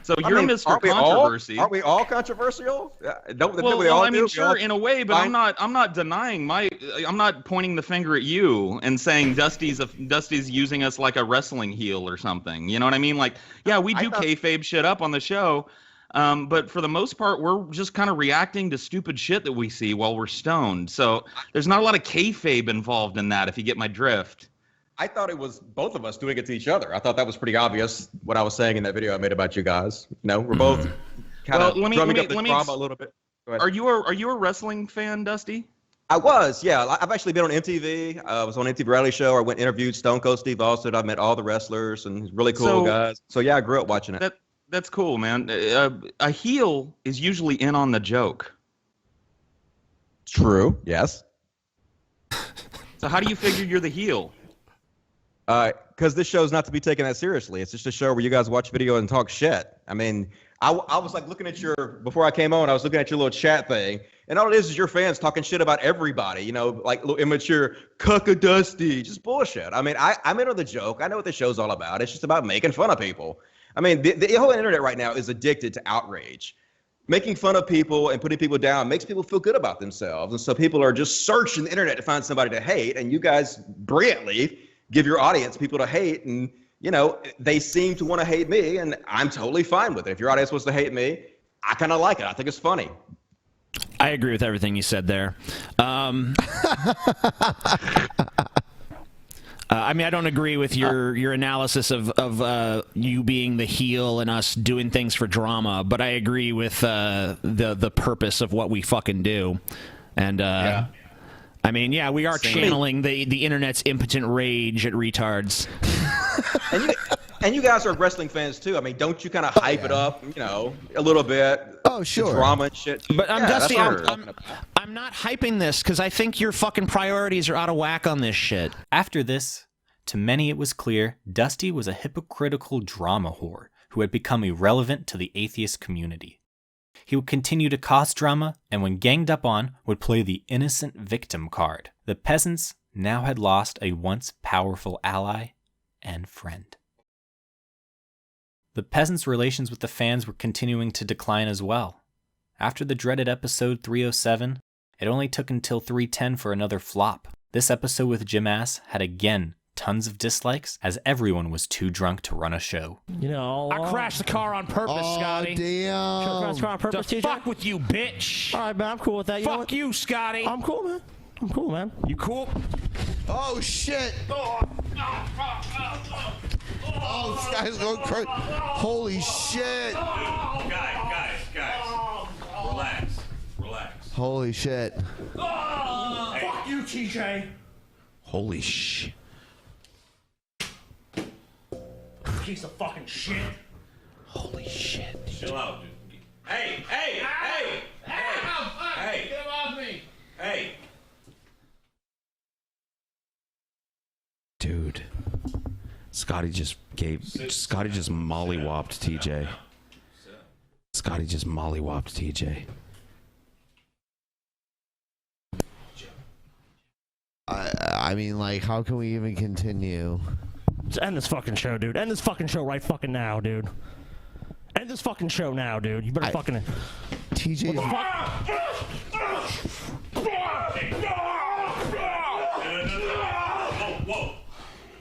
So you're Mr. Controversy. Aren't we all controversial? I mean, sure, in a way, but I'm not denying I'm not pointing the finger at you and saying Dusty's using us like a wrestling heel or something. You know what I mean? Like, yeah, we do kayfabe shit up on the show, but for the most part, we're just kind of reacting to stupid shit that we see while we're stoned. So there's not a lot of kayfabe involved in that, if you get my drift. I thought it was both of us doing it to each other. I thought that was pretty obvious what I was saying in that video I made about you guys. No, we're both kind of drumming up the drama a little bit. Are you a wrestling fan, Dusty? I was, yeah. I've actually been on MTV. I was on MTV Reality Show. I went and interviewed Stone Cold Steve Austin. I met all the wrestlers and really cool guys. So yeah, I grew up watching it. That's cool, man. A heel is usually in on the joke. True. Yes. So how do you figure you're the heel? Because this show's not to be taken that seriously. It's just a show where you guys watch video and talk shit. I mean, I was like looking at before I came on, I was looking at your little chat thing, and all it is your fans talking shit about everybody, you know, like little immature cucka Dusty, just bullshit. I mean, I'm into the joke. I know what the show's all about. It's just about making fun of people. I mean, the whole internet right now is addicted to outrage. Making fun of people and putting people down makes people feel good about themselves. And so people are just searching the internet to find somebody to hate, and you guys brilliantly give your audience people to hate, and you know they seem to want to hate me, and I'm totally fine with it. If your audience wants to hate me, I kind of like it. I think it's funny. I agree with everything you said there. I mean, I don't agree with your analysis of you being the heel and us doing things for drama, but I agree with the purpose of what we fucking do, and. Yeah. I mean, yeah, we are channeling the internet's impotent rage at retards. And you guys are wrestling fans too. I mean, don't you kind of hype it up, you know, a little bit? Oh, sure. Drama and shit. But Dusty, I'm not hyping this because I think your fucking priorities are out of whack on this shit. After this, to many it was clear Dusty was a hypocritical drama whore who had become irrelevant to the atheist community. He would continue to cause drama, and when ganged up on, would play the innocent victim card. The peasants now had lost a once powerful ally and friend. The peasants' relations with the fans were continuing to decline as well. After the dreaded episode 307, it only took until 310 for another flop. This episode with Jim Ass had again tons of dislikes, as everyone was too drunk to run a show. You know, I crashed the car on purpose, Scotty. Damn. Crashed the car on purpose, TJ? Fuck with you, bitch. All right, man, I'm cool with that. Fuck you, Scotty. I'm cool, man. I'm cool, man. You cool? Oh shit! Oh, this guy's going crazy! Holy shit! Guys, relax. Holy shit! Fuck you, TJ. Holy shit! Piece of fucking shit. Holy shit! Chill out, dude. Hey! Get off me! Hey! Dude. Scotty just mollywopped TJ. Scotty just mollywopped TJ. I mean, like, how can we even continue? Just end this fucking show, dude. End this fucking show right fucking now, dude. End this fucking show now, dude. You better fucking... TJ...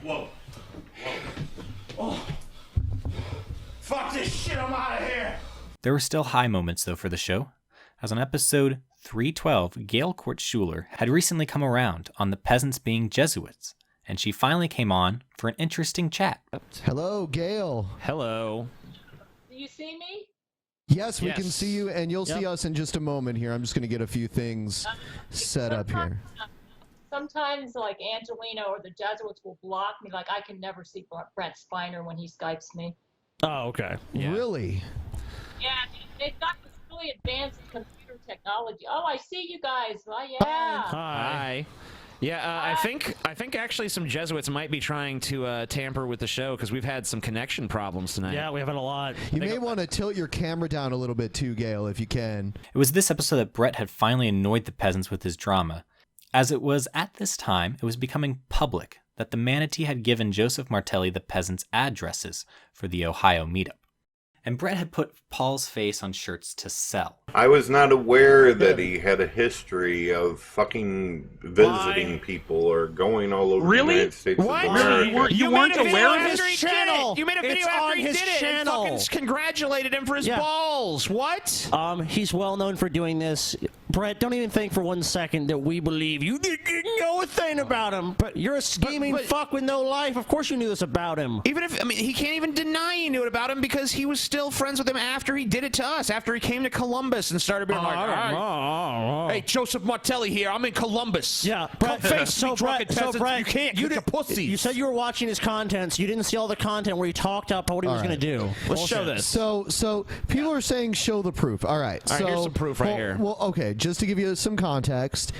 Whoa. Oh. Fuck this shit, I'm out of here. There were still high moments, though, for the show, as on episode 312, Gail Court-Schuler had recently come around on the peasants being Jesuits, and she finally came on for an interesting chat. Hello, Gail. Hello. Do you see me? Yes, we can see you, and you'll see us in just a moment here. I'm just going to get a few things set up here. Sometimes, like, Angelina or the Jesuits will block me. Like, I can never see Brent Spiner when he Skypes me. Oh, okay. Yeah. Really? Yeah, they've got this really advanced computer technology. Oh, I see you guys. Oh, yeah. Hi. Yeah, I think actually some Jesuits might be trying to tamper with the show because we've had some connection problems tonight. Yeah, we have had a lot. You may want to tilt your camera down a little bit too, Gail, if you can. It was this episode that Brett had finally annoyed the peasants with his drama, as it was at this time it was becoming public that the Manatee had given Joseph Martelli the peasants' addresses for the Ohio meetup. And Brett had put Paul's face on shirts to sell. I was not aware that he had a history of fucking visiting people or going all over the United States of America. You weren't aware of his channel. You made a video after he did it and fucking congratulated him for his balls. What? He's well known for doing this. Brett, don't even think for 1 second that we believe you didn't know a thing about him. But you're a scheming fuck with no life. Of course you knew this about him. Even if, he can't even deny he knew it about him because he was still friends with him after he did it to us, after he came to Columbus and started being like, hey, Joseph Martelli here, I'm in Columbus. Yeah, Brett, Brett, you can't, you pussies. You said you were watching his content, so you didn't see all the content where he talked up what he was going to do. Let's show this. So people are saying show the proof. All right. All right, here's some proof right here. Well, okay, just to give you some context,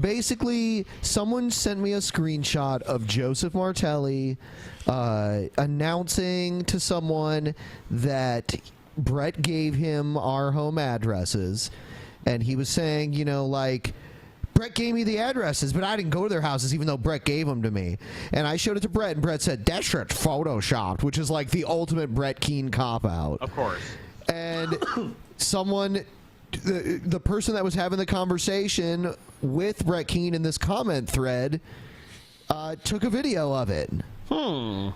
basically, someone sent me a screenshot of Joseph Martelli announcing to someone that Brett gave him our home addresses, and he was saying, like, Brett gave me the addresses, but I didn't go to their houses even though Brett gave them to me. And I showed it to Brett, and Brett said, that shit's photoshopped, which is like the ultimate Brett Keane cop-out. Of course. And someone... The person that was having the conversation with Brett Keane in this comment thread took a video of it.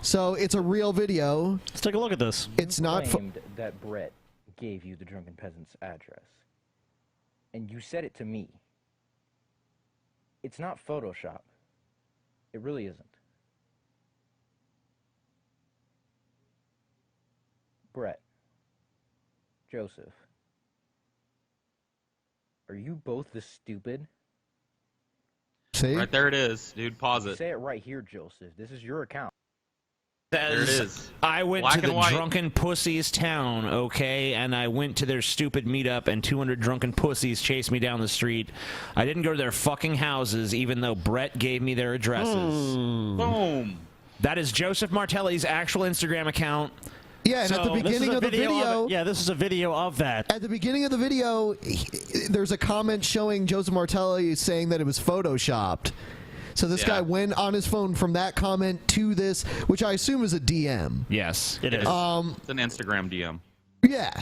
So it's a real video. Let's take a look at this. It's not claimed that Brett gave you the Drunken Peasants address, and you said it to me. It's not Photoshop. It really isn't. Brett, Joseph, are you both this stupid? See? Right there it is, dude. Pause it. Say it right here, Joseph. This is your account. There it is. I went Black to the and white. drunken pussies town, okay, and I went to their stupid meetup, and 200 drunken pussies chased me down the street. I didn't go to their fucking houses, even though Brett gave me their addresses. Boom. That is Joseph Martelli's actual Instagram account. Yeah, and at the beginning of the video... Yeah, this is a video of that. At the beginning of the video, there's a comment showing Joseph Martelli saying that it was photoshopped. So this guy went on his phone from that comment to this, which I assume is a DM. Yes, it is. It's an Instagram DM. Yeah.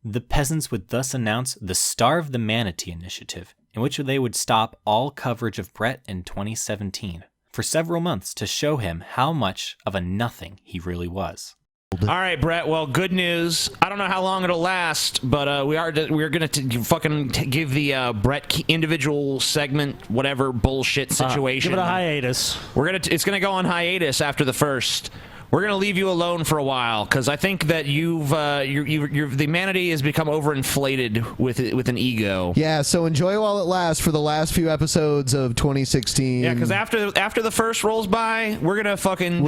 The peasants would thus announce the Star of the Manatee initiative, in which they would stop all coverage of Brett in 2017 for several months to show him how much of a nothing he really was. All right, Brett. Well, good news. I don't know how long it'll last, but we're gonna fucking give the Brett individual segment, whatever bullshit situation. Give it a hiatus. It's gonna go on hiatus after the first. We're gonna leave you alone for a while because I think that the Manatee has become overinflated with an ego. Yeah, so enjoy while it lasts for the last few episodes of 2016. Yeah, because after the first rolls by, we're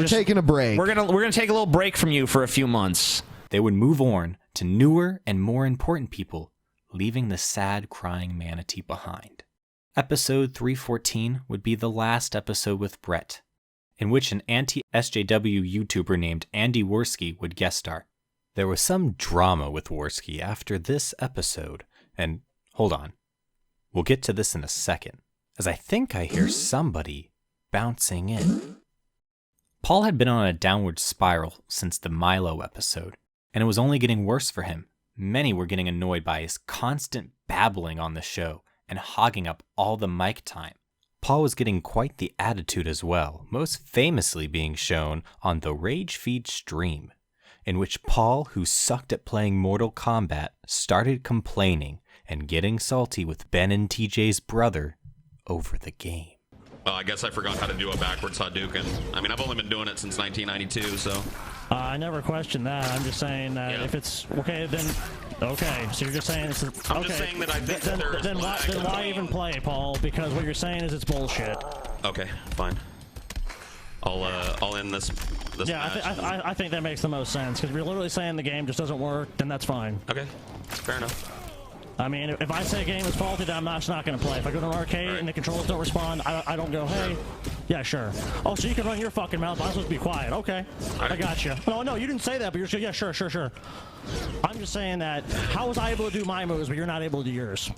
taking a break. We're gonna take a little break from you for a few months. They would move on to newer and more important people, leaving the sad, crying Manatee behind. Episode 314 would be the last episode with Brett, in which an anti-SJW YouTuber named Andy Worski would guest star. There was some drama with Worski after this episode, and hold on, we'll get to this in a second, as I think I hear somebody bouncing in. Paul had been on a downward spiral since the Milo episode, and it was only getting worse for him. Many were getting annoyed by his constant babbling on the show and hogging up all the mic time. Paul was getting quite the attitude as well, most famously being shown on the Rage Feed stream, in which Paul, who sucked at playing Mortal Kombat, started complaining and getting salty with Ben and TJ's brother over the game. Well, I guess I forgot how to do a backwards Hadouken. I mean, I've only been doing it since 1992, so... I never questioned that. I'm just saying that if it's... Okay, then... Okay, so you're just saying it's... Okay. I'm just saying that I think then why even play, Paul? Because what you're saying is it's bullshit. Okay, fine. I'll end this match. I think that makes the most sense, because if you're literally saying the game just doesn't work, then that's fine. Okay, fair enough. I mean, if I say a game is faulty, then I'm not going to play. If I go to an arcade and the controls don't respond, I don't go, hey, yeah, sure. Oh, so you can run your fucking mouth, but I'm supposed to be quiet. Okay, I got you. No, you didn't say that, but you're yeah, sure. I'm just saying that, how was I able to do my moves, but you're not able to do yours?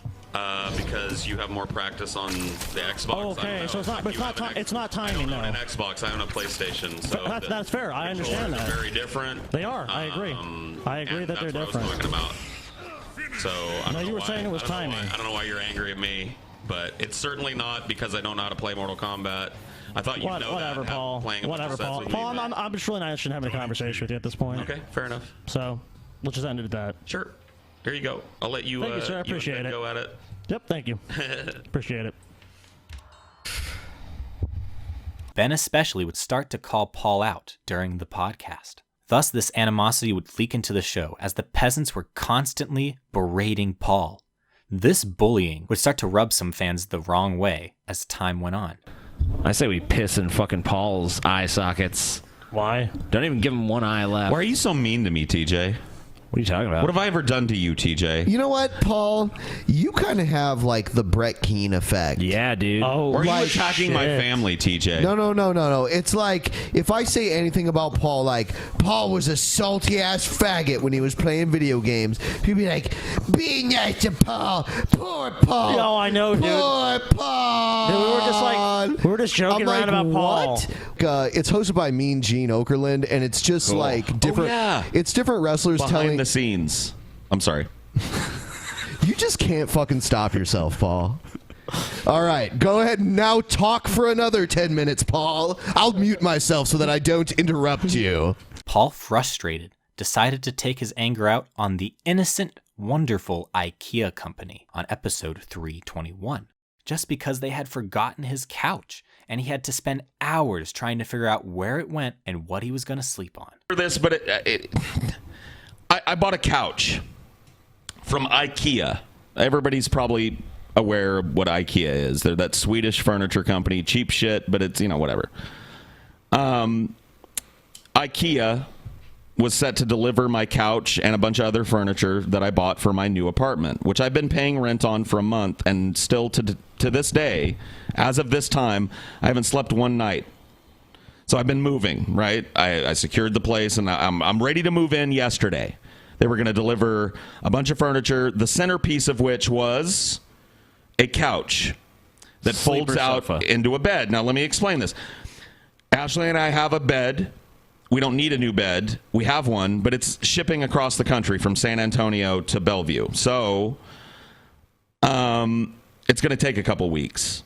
Because you have more practice on the Xbox. Oh, okay, so it's not timing, though. I don't own an Xbox, I own a PlayStation. So that's fair, I understand that. They're very different. They are, I agree. I agree that they're different. That's what I was talking about. So I don't know why, saying it was timing. I don't know why you're angry at me, but it's certainly not because I don't know how to play Mortal Kombat. I thought you'd know whatever, that. Paul. Whatever, Paul. Paul, I'm just really not interested in having a conversation with you at this point. Okay, fair enough. So we'll just end it at that. Sure. Here you go. I'll let you. Thank you, sir. I appreciate it. Go at it. Yep. Thank you. Appreciate it. Ben especially would start to call Paul out during the podcast. Thus, this animosity would leak into the show as the peasants were constantly berating Paul. This bullying would start to rub some fans the wrong way as time went on. I say we piss in fucking Paul's eye sockets. Why? Don't even give him one eye left. Why are you so mean to me, TJ? What are you talking about? What have I ever done to you, TJ? You know what, Paul? You kind of have like the Brett Keane effect. Yeah, dude. Oh, or are you attacking my family, TJ? No. It's like if I say anything about Paul, like Paul was a salty ass faggot when he was playing video games, people be like, "Be nice to Paul, poor Paul." No, I know, dude. Poor Paul. Dude, we were just joking around about Paul. It's hosted by Mean Gene Okerlund, and it's just like different. It's different wrestlers telling the scenes. I'm sorry. You just can't fucking stop yourself, Paul. All right, go ahead and now talk for another 10 minutes, Paul. I'll mute myself so that I don't interrupt you. Paul, frustrated, decided to take his anger out on the innocent, wonderful IKEA company on episode 321, just because they had forgotten his couch, and he had to spend hours trying to figure out where it went and what he was going to sleep on. For this, but I bought a couch from IKEA. Everybody's probably aware of what IKEA is. They're that Swedish furniture company, cheap shit, but it's, whatever. IKEA was set to deliver my couch and a bunch of other furniture that I bought for my new apartment, which I've been paying rent on for a month, and still to this day, as of this time, I haven't slept one night. So I've been moving, right? I secured the place, and I'm ready to move in yesterday. They were going to deliver a bunch of furniture, the centerpiece of which was a couch that folds out into a bed. Now, let me explain this. Ashley and I have a bed. We don't need a new bed. We have one, but it's shipping across the country from San Antonio to Bellevue. So it's going to take a couple weeks.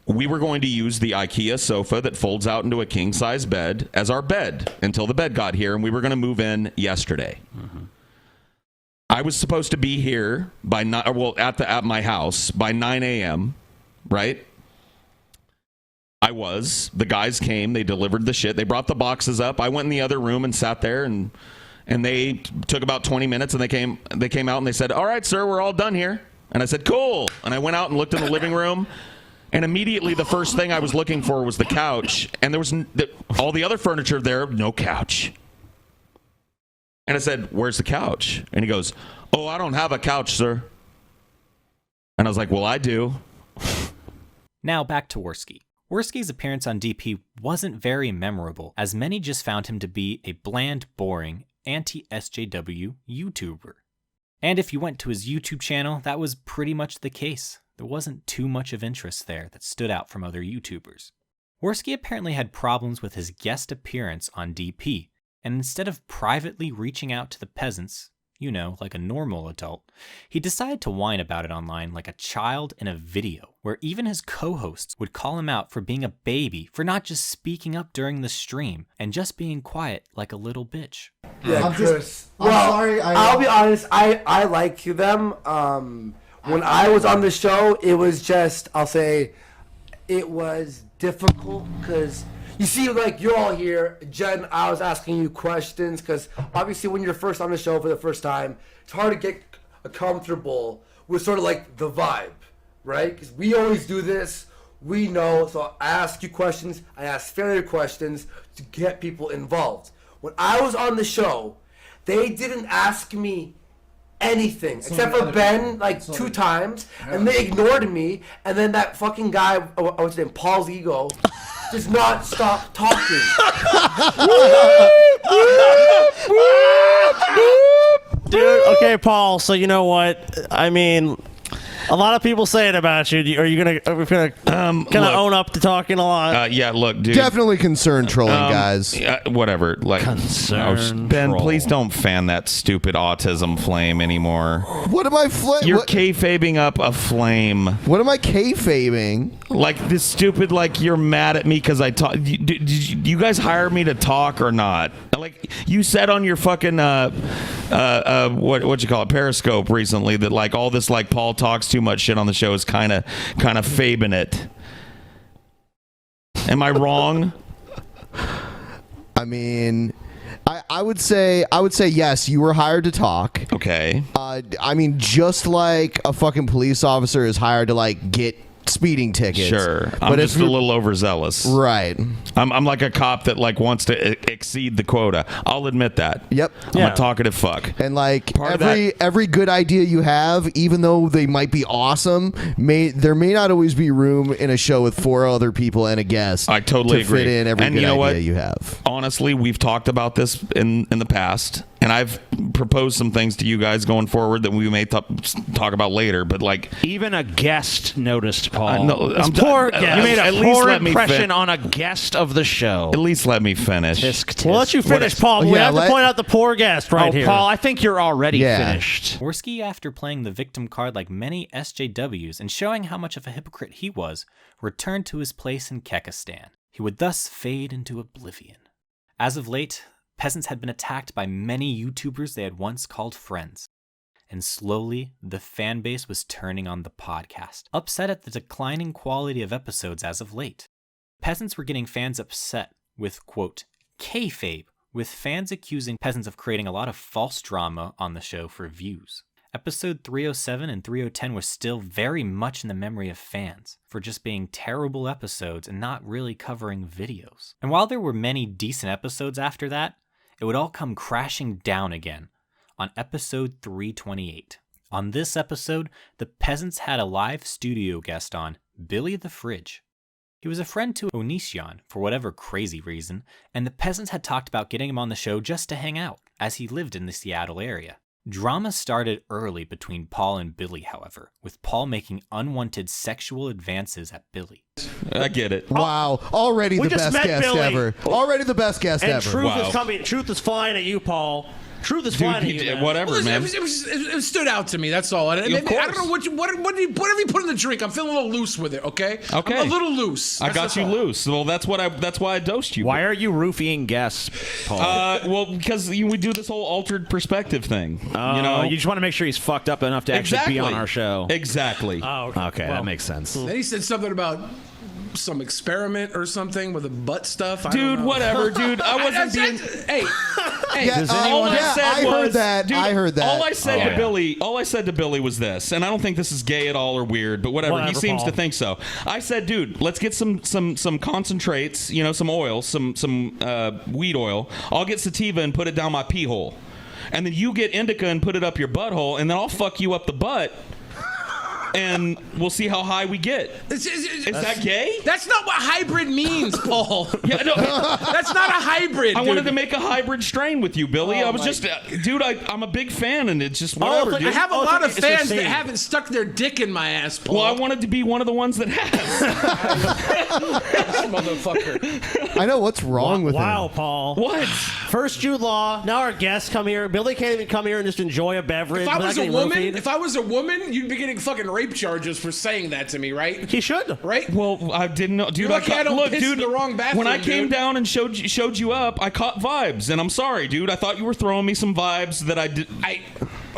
We were going to use the IKEA sofa that folds out into a king-size bed as our bed until the bed got here, and we were going to move in yesterday. Mm-hmm. I was supposed to be here by at my house by 9 a.m., right? I was. The guys came. They delivered the shit. They brought the boxes up. I went in the other room and sat there, and they took about 20 minutes, and they came out, and they said, "All right, sir, we're all done here." And I said, "Cool." And I went out and looked in the living room, and immediately the first thing I was looking for was the couch, and there was all the other furniture there, no couch. And I said, "Where's the couch?" And he goes, "Oh, I don't have a couch, sir." And I was like, "Well, I do." Now back to Worski. Worski's appearance on DP wasn't very memorable, as many just found him to be a bland, boring, anti-SJW YouTuber. And if you went to his YouTube channel, that was pretty much the case. There wasn't too much of interest there that stood out from other YouTubers. Worski apparently had problems with his guest appearance on DP, and instead of privately reaching out to the peasants, you know, like a normal adult, he decided to whine about it online like a child in a video, where even his co-hosts would call him out for being a baby, for not just speaking up during the stream, and just being quiet like a little bitch. Yeah, Chris. Sorry. I'll be honest. I like them. When I was on the show, it was just, I'll say, it was difficult because you see, like, you're all here. Jen, I was asking you questions because obviously when you're first on the show for the first time, it's hard to get comfortable with sort of like the vibe, right? Because we always do this. We know. So I ask you questions. I ask failure questions to get people involved. When I was on the show, they didn't ask me anything except for Ben like 2 times, and they ignored me. And then that fucking guy, what's his name, Paul's ego, does not stop talking. Dude, okay, Paul. So you know what? I mean, a lot of people say it about you. Are you gonna own up to talking a lot? Yeah, look, dude. Definitely concerned trolling, guys. Whatever. Like, Concerned Ben, troll. please don't fan that stupid autism flame anymore. What am I You're kayfabing up a flame. What am I kayfabing? Like this stupid, like you're mad at me because I talk. Did you guys hire me to talk or not? Like you said on your fucking what you call it, Periscope recently that like all this like Paul talks too much shit on the show is kind of fabing it. Am I wrong? I mean, I would say yes, you were hired to talk. Okay. I mean, just like a fucking police officer is hired to like get speeding tickets. Sure, I'm just a little overzealous. Right. I'm like a cop that like wants to exceed the quota. I'll admit that. Yep. I'm a talkative fuck. And like every good idea you have, even though they might be awesome, there may not always be room in a show with 4 other people and a guest. I totally agree. Fit in every and good you know idea what? you have. Honestly, we've talked about this in the past, and I've proposed some things to you guys going forward that we may talk about later. But like, even a guest noticed, Paul. No, This I'm poor done. guest. You made at a least poor let me impression on a guest of the show. At least let me finish. We'll let you finish, Paul. We have to point out the poor guest right here. Paul, I think you're already finished. Worski, after playing the victim card like many SJWs and showing how much of a hypocrite he was, returned to his place in Kekistan. He would thus fade into oblivion. As of late, peasants had been attacked by many YouTubers they had once called friends. And slowly, the fan base was turning on the podcast, upset at the declining quality of episodes as of late. Peasants were getting fans upset with, quote, Kayfabe, with fans accusing peasants of creating a lot of false drama on the show for views. Episode 307 and 310 were still very much in the memory of fans for just being terrible episodes and not really covering videos. And while there were many decent episodes after that, it would all come crashing down again on episode 328. On this episode, the peasants had a live studio guest on, Billy the Fridge. He was a friend to Onision for whatever crazy reason, and the peasants had talked about getting him on the show just to hang out, as he lived in the Seattle area. Drama started early between Paul and Billy, however, with Paul making unwanted sexual advances at Billy. I get it. Wow. Already the best guest ever. Already the best guest and ever. Truth is coming. Truth is flying at you, Paul. Truth is flying at you. Man. Whatever, man. It stood out to me. That's all. I don't know whatever you put in the drink. I'm feeling a little loose with it. Okay. Okay. I'm a little loose. I got you loose. Well, that's why I dosed you. Why are you roofing guests, Paul? Well, because we do this whole altered perspective thing. You know, you just want to make sure he's fucked up enough to actually be on our show. Exactly. Oh, okay, that makes sense. Then he said something about some experiment or something with the butt stuff. Dude, whatever, dude. I wasn't being. Hey. I heard that. Dude, I heard that. All I said to Billy was this, and I don't think this is gay at all or weird, but whatever. He seems to think so. I said, dude, let's get some concentrates, some oil, some weed oil. I'll get sativa and put it down my pee hole, and then you get indica and put it up your butthole, and then I'll fuck you up the butt. and we'll see how high we get. Is that gay? That's not what hybrid means, Paul. Yeah, no, that's not a hybrid. I dude. wanted to make a hybrid strain with you, Billy. I was just, dude, I'm a big fan, and it's just whatever, dude. I have a lot of fans that haven't stuck their dick in my ass, Paul. Well, I wanted to be one of the ones that has. Motherfucker. I know what's wrong with him. Wow, Paul. What? First Jude Law. Now our guests come here. Billy can't even come here and just enjoy a beverage. If I without was a woman, you'd be getting fucking rape charges for saying that to me, right? He should, right? Well, I didn't know, dude. You're lucky I don't look, piss dude. in the wrong bathroom, when I came dude. down and showed you up, I caught vibes, and I'm sorry, dude. I thought you were throwing me some vibes that I did.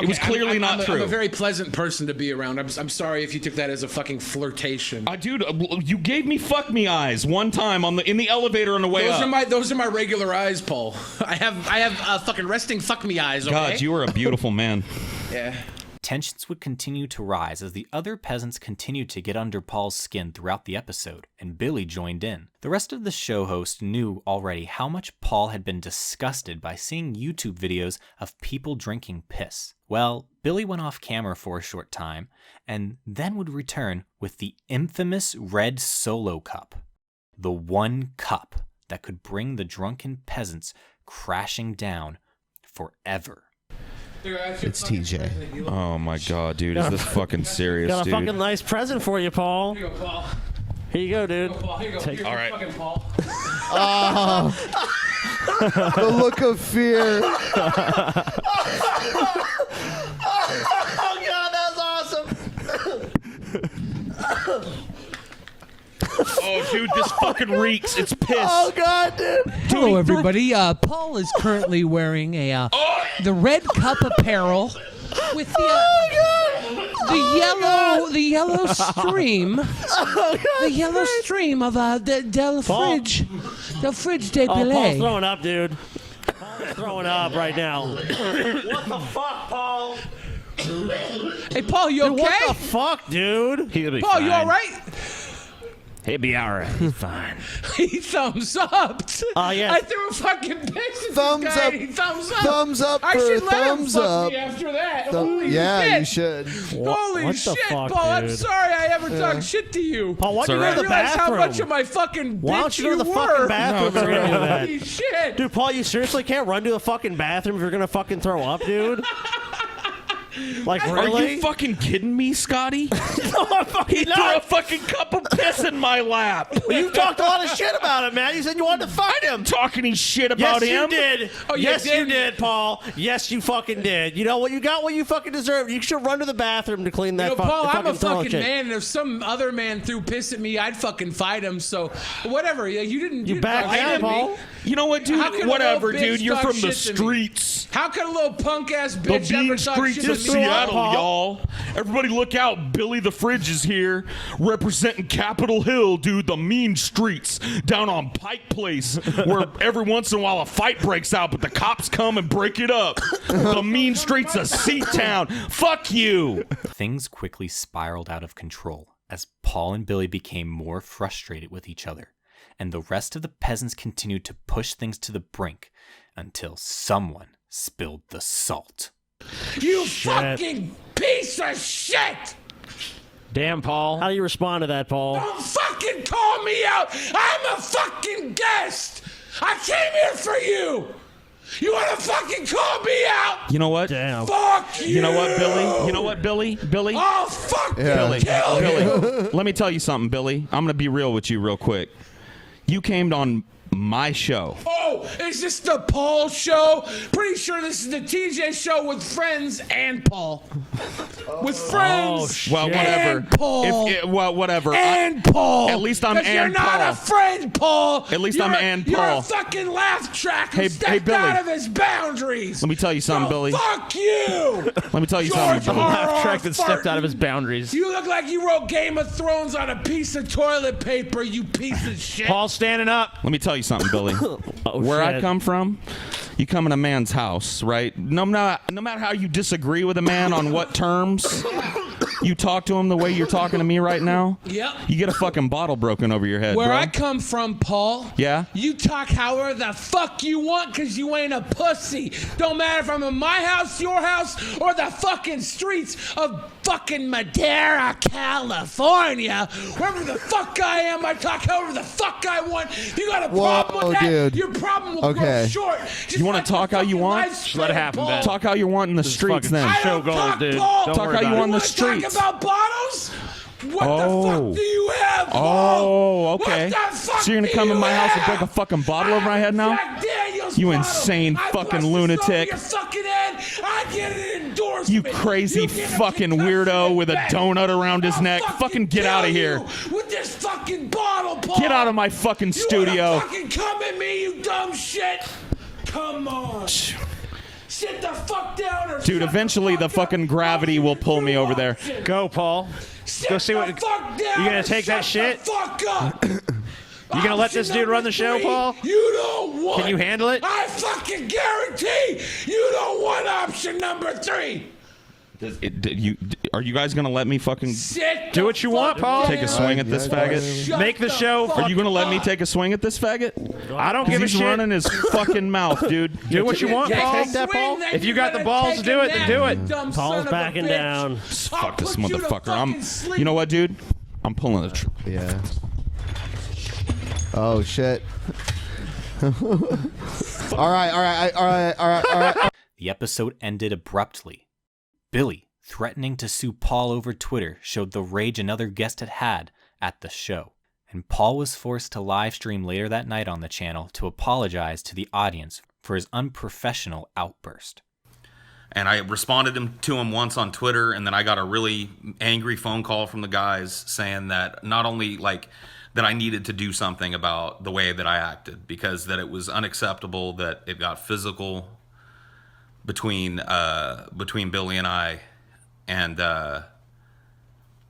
It was clearly not true. I'm a very pleasant person to be around. I'm sorry if you took that as a fucking flirtation. Dude, you gave me fuck me eyes one time in the elevator on the way up. Those are my regular eyes, Paul. I have fucking resting fuck me eyes. Okay? God, you are a beautiful man. Yeah. Tensions would continue to rise as the other peasants continued to get under Paul's skin throughout the episode, and Billy joined in. The rest of the show host knew already how much Paul had been disgusted by seeing YouTube videos of people drinking piss. Well, Billy went off camera for a short time, and then would return with the infamous red solo cup. The one cup that could bring the drunken peasants crashing down forever. It's TJ. Oh my God, dude, is this fucking serious, Got a dude? fucking nice present for you, Paul. Here you go, Paul. Here you go, dude. Here you go. Here, all right. Fucking Paul. The look of fear. Oh God, that's awesome. Oh, dude, this fucking reeks. It's piss. Oh God, dude. Hello, everybody. Paul is currently wearing the red cup apparel with the yellow stream, the yellow stream of del fridge de Paul's Pelé. throwing up, dude. Paul's throwing up right now. What the fuck, Paul? Hey, Paul, you okay? Dude, what the fuck, dude? He'll be Paul, you all right? He'll be all right. He's fine. He thumbs up. Oh, yeah. I threw a fucking piss at Thumbs this guy up. and he thumbs up. Thumbs up I for should let thumbs him fuck up. me after that. Thumb- Holy yeah, shit. you should. Holy What the shit, fuck, Paul. I'm dude? sorry I ever talked shit to you. Paul, why don't you go I to the realize bathroom? how much of my fucking bitch Why don't you go to the were. fucking bathroom if you're gonna do that? Holy shit. Dude, Paul, you seriously can't run to the fucking bathroom if you're gonna fucking throw up, dude? Like, really? Are you fucking kidding me, Scotty? No, I'm fucking He not. threw a fucking cup of piss in my lap. Well, you talked a lot of shit about him, man. You said you wanted to fight him. Talking any shit about yes, him? you did. Oh, you yes, did? you did, Paul. Yes, you fucking did. You know what? You got what you fucking deserved. You should run to the bathroom to clean that. Paul, I'm a throwing fucking shit. man, and if some other man threw piss at me, I'd fucking fight him. So, whatever. Yeah, you didn't. You back talk shit down, at me. Paul. You know what, dude? How can a Whatever, little bitch dude. You're talk from the shit to me? streets. How could a little punk ass The bitch ever mean talk streets shit of to me? Seattle, y'all. Everybody look out. Billy the Fridge is here representing Capitol Hill, dude. The mean streets down on Pike Place where every once in a while a fight breaks out, but the cops come and break it up. The mean streets of Seatown. Fuck you. Things quickly spiraled out of control as Paul and Billy became more frustrated with each other, and the rest of the peasants continued to push things to the brink until someone spilled the salt. You fucking piece of shit! Damn, Paul. How do you respond to that, Paul? Don't fucking call me out! I'm a fucking guest! I came here for you! You wanna fucking call me out? You know what? Damn. Fuck you! You know what, Billy? You know what, Billy? Billy? I'll fucking Billy, kill you! let me tell you something, Billy. I'm gonna be real with you real quick. You came on my show. Oh, is this the Paul show? Pretty sure this is the TJ show with friends and Paul. With friends. Well, whatever. And Paul. Well, whatever. And Paul. At least I'm 'Cause and you're not Paul. a friend, Paul. At least I'm and Paul. You're a fucking laugh track who Hey, stepped Billy. out of his boundaries. Let me tell you something, So Billy. Fuck you. Let me tell you George something, Billy. R.R. Track that stepped out of his boundaries. You look like you wrote Game of Thrones on a piece of toilet paper, you piece of shit. Paul's standing up. Let me tell you something, Billy. Oh, Where I shit. come from, you come in a man's house, right? No matter how you disagree with a man on what terms, You talk to him the way you're talking to me right now? Yep. You get a fucking bottle broken over your head, Where bro. I come from, Paul. Yeah? You talk however the fuck you want because you ain't a pussy. Don't matter if I'm in my house, your house, or the fucking streets of fucking Madera, California. Wherever the fuck I am, I talk however the fuck I want. If you got a problem with that, dude. your problem will grow short. Just You want to talk how you want? Just let it happen, Ben. Talk how you want in the streets, then. I don't talk, Paul. Talk how you want in the wanna streets. Talk about bottles? What the fuck do you have, Paul? Oh, okay. What the fuck So you're gonna come in my house and break a fucking bottle over my head now? Jack Daniels You bottle. insane I fucking bust this lunatic. over your fucking head. I get an endorsement. You crazy fucking weirdo with a donut around his neck. Fucking get out of here. With this fucking bottle, Paul. Get out of my fucking studio. You wanna fucking come at me, you dumb shit? Come on. Sit the fuck down or Dude, eventually the fucking gravity will pull me over there. Go, Paul. Go see what. fuck down. You gonna take that shit? Fuck up. You gonna let this dude run the show, Paul? You don't want. Can you handle it? I fucking guarantee you don't want option number 3. Are you guys gonna let me fucking Do what you want, Paul. take a swing at this faggot? Make the show. Are you gonna let me take a swing at this faggot? I don't give a He's shit. running his fucking mouth, dude. Do what you want, Paul. Take that, Paul. If you got the balls to do it, then do it. Paul's backing down. Fuck this motherfucker. You know what, dude? I'm pulling the Yeah. Oh shit. all right. The episode ended abruptly. Billy, threatening to sue Paul over Twitter, showed the rage another guest had at the show, and Paul was forced to live stream later that night on the channel to apologize to the audience for his unprofessional outburst. And I responded to him once on Twitter, and then I got a really angry phone call from the guys saying that not only that I needed to do something about the way that I acted, because that it was unacceptable that it got physical between Billy and I, and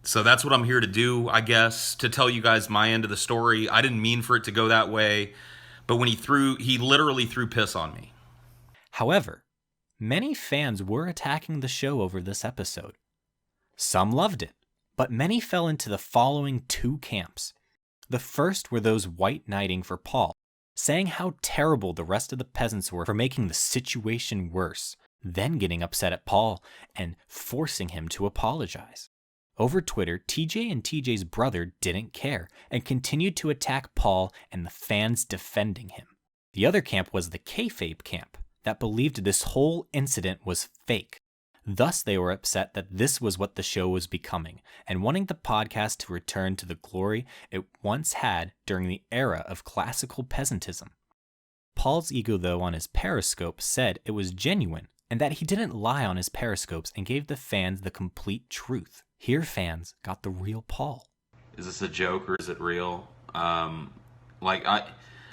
so that's what I'm here to do, I guess, to tell you guys my end of the story. I didn't mean for it to go that way, but when he literally threw piss on me. However, many fans were attacking the show over this episode. Some loved it, but many fell into the following 2 camps. The first were those white knighting for Paul, saying how terrible the rest of the peasants were for making the situation worse, then getting upset at Paul and forcing him to apologize. Over Twitter, TJ and TJ's brother didn't care and continued to attack Paul and the fans defending him. The other camp was the Kayfabe camp that believed this whole incident was fake. Thus, they were upset that this was what the show was becoming and wanting the podcast to return to the glory it once had during the era of classical peasantism. Paul's ego, though, on his Periscope said it was genuine and that he didn't lie on his Periscopes and gave the fans the complete truth. Here, fans got the real Paul. Is this a joke or is it real?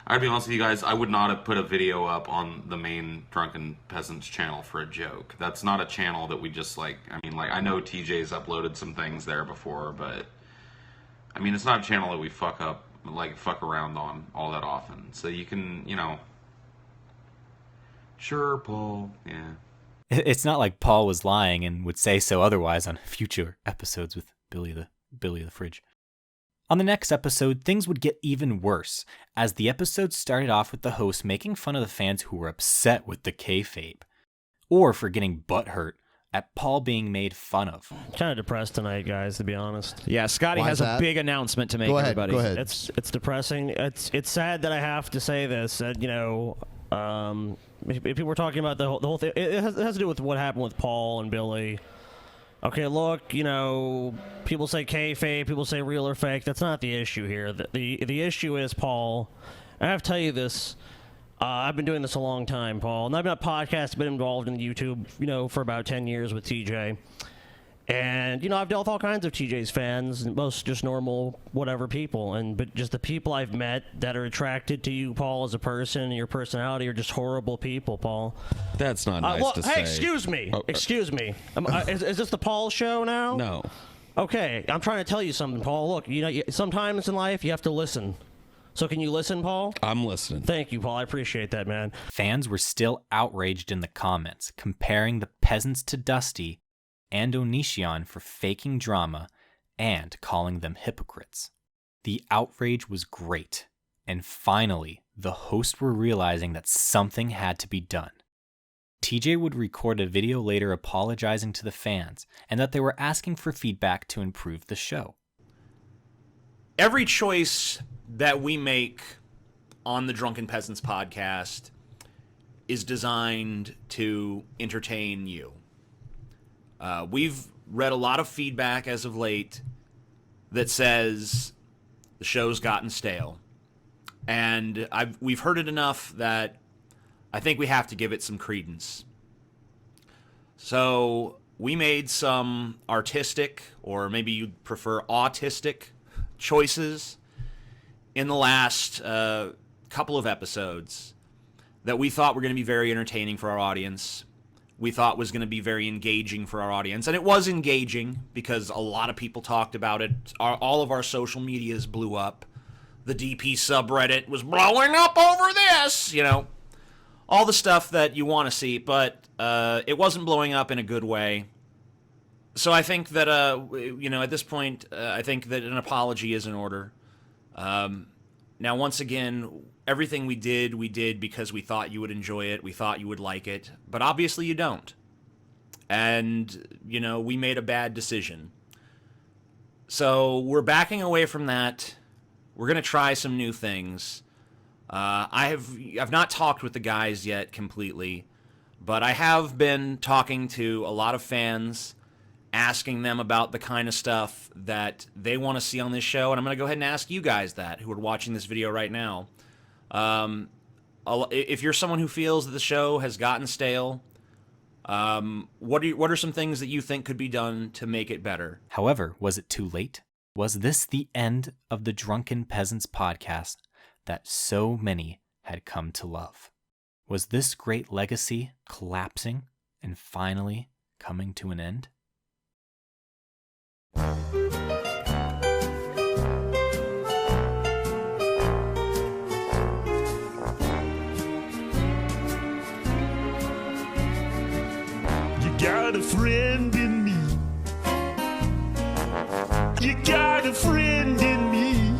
I'd be honest with you guys, I would not have put a video up on the main Drunken Peasants channel for a joke. That's not a channel that we just I know TJ's uploaded some things there before, but I mean, it's not a channel that we fuck around on all that often. So you can, sure, Paul, yeah. It's not like Paul was lying and would say so otherwise on future episodes with Billy the Fridge. On the next episode, things would get even worse, as the episode started off with the host making fun of the fans who were upset with the kayfabe, or for getting butthurt at Paul being made fun of. Kind of depressed tonight, guys, to be honest. Yeah, Scotty has a big announcement to make, everybody. Go ahead. It's depressing. It's sad that I have to say this. People were talking about the whole thing. It has to do with what happened with Paul and Billy. Okay, look, people say kayfabe, people say real or fake. That's not the issue here. The issue is, Paul, I have to tell you this. I've been doing this a long time, Paul. And I've been a podcast, been involved in YouTube, for about 10 years with TJ. And, I've dealt with all kinds of TJ's fans, most just normal, whatever people. But just the people I've met that are attracted to you, Paul, as a person and your personality are just horrible people, Paul. That's not nice to say. Hey, excuse me. Oh, excuse me. Is this the Paul show now? No. Okay, I'm trying to tell you something, Paul. Look, sometimes in life you have to listen. So can you listen, Paul? I'm listening. Thank you, Paul. I appreciate that, man. Fans were still outraged in the comments, comparing the peasants to Dusty and Onision for faking drama and calling them hypocrites. The outrage was great, and finally, the hosts were realizing that something had to be done. TJ would record a video later apologizing to the fans and that they were asking for feedback to improve the show. Every choice that we make on the Drunken Peasants podcast is designed to entertain you. We've read a lot of feedback as of late that says the show's gotten stale. And we've heard it enough that I think we have to give it some credence. So we made some artistic, or maybe you'd prefer autistic, choices in the last couple of episodes that we thought were going to be very entertaining for our audience. We thought was going to be very engaging for our audience. And it was engaging because a lot of people talked about it. All of our social medias blew up. The DP subreddit was blowing up over this, all the stuff that you want to see, but it wasn't blowing up in a good way. So I think that, at this point, I think that an apology is in order. Now, once again, everything we did because we thought you would enjoy it. We thought you would like it. But obviously you don't. And, we made a bad decision. So we're backing away from that. We're going to try some new things. I've not talked with the guys yet completely, but I have been talking to a lot of fans, asking them about the kind of stuff that they want to see on this show, and I'm going to go ahead and ask you guys that, who are watching this video right now. If you're someone who feels that the show has gotten stale, what are some things that you think could be done to make it better? However, was it too late? Was this the end of the Drunken Peasants podcast that so many had come to love? Was this great legacy collapsing and finally coming to an end? You got a friend in me. You got a friend in me.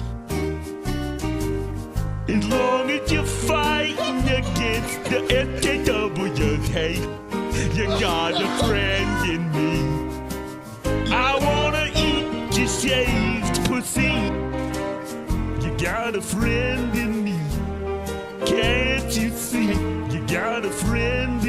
As long as you're fighting against the SJWs, you got a friend in me. I wanna eat your shaved pussy. You got a friend in me. Can't you see? You got a friend in me.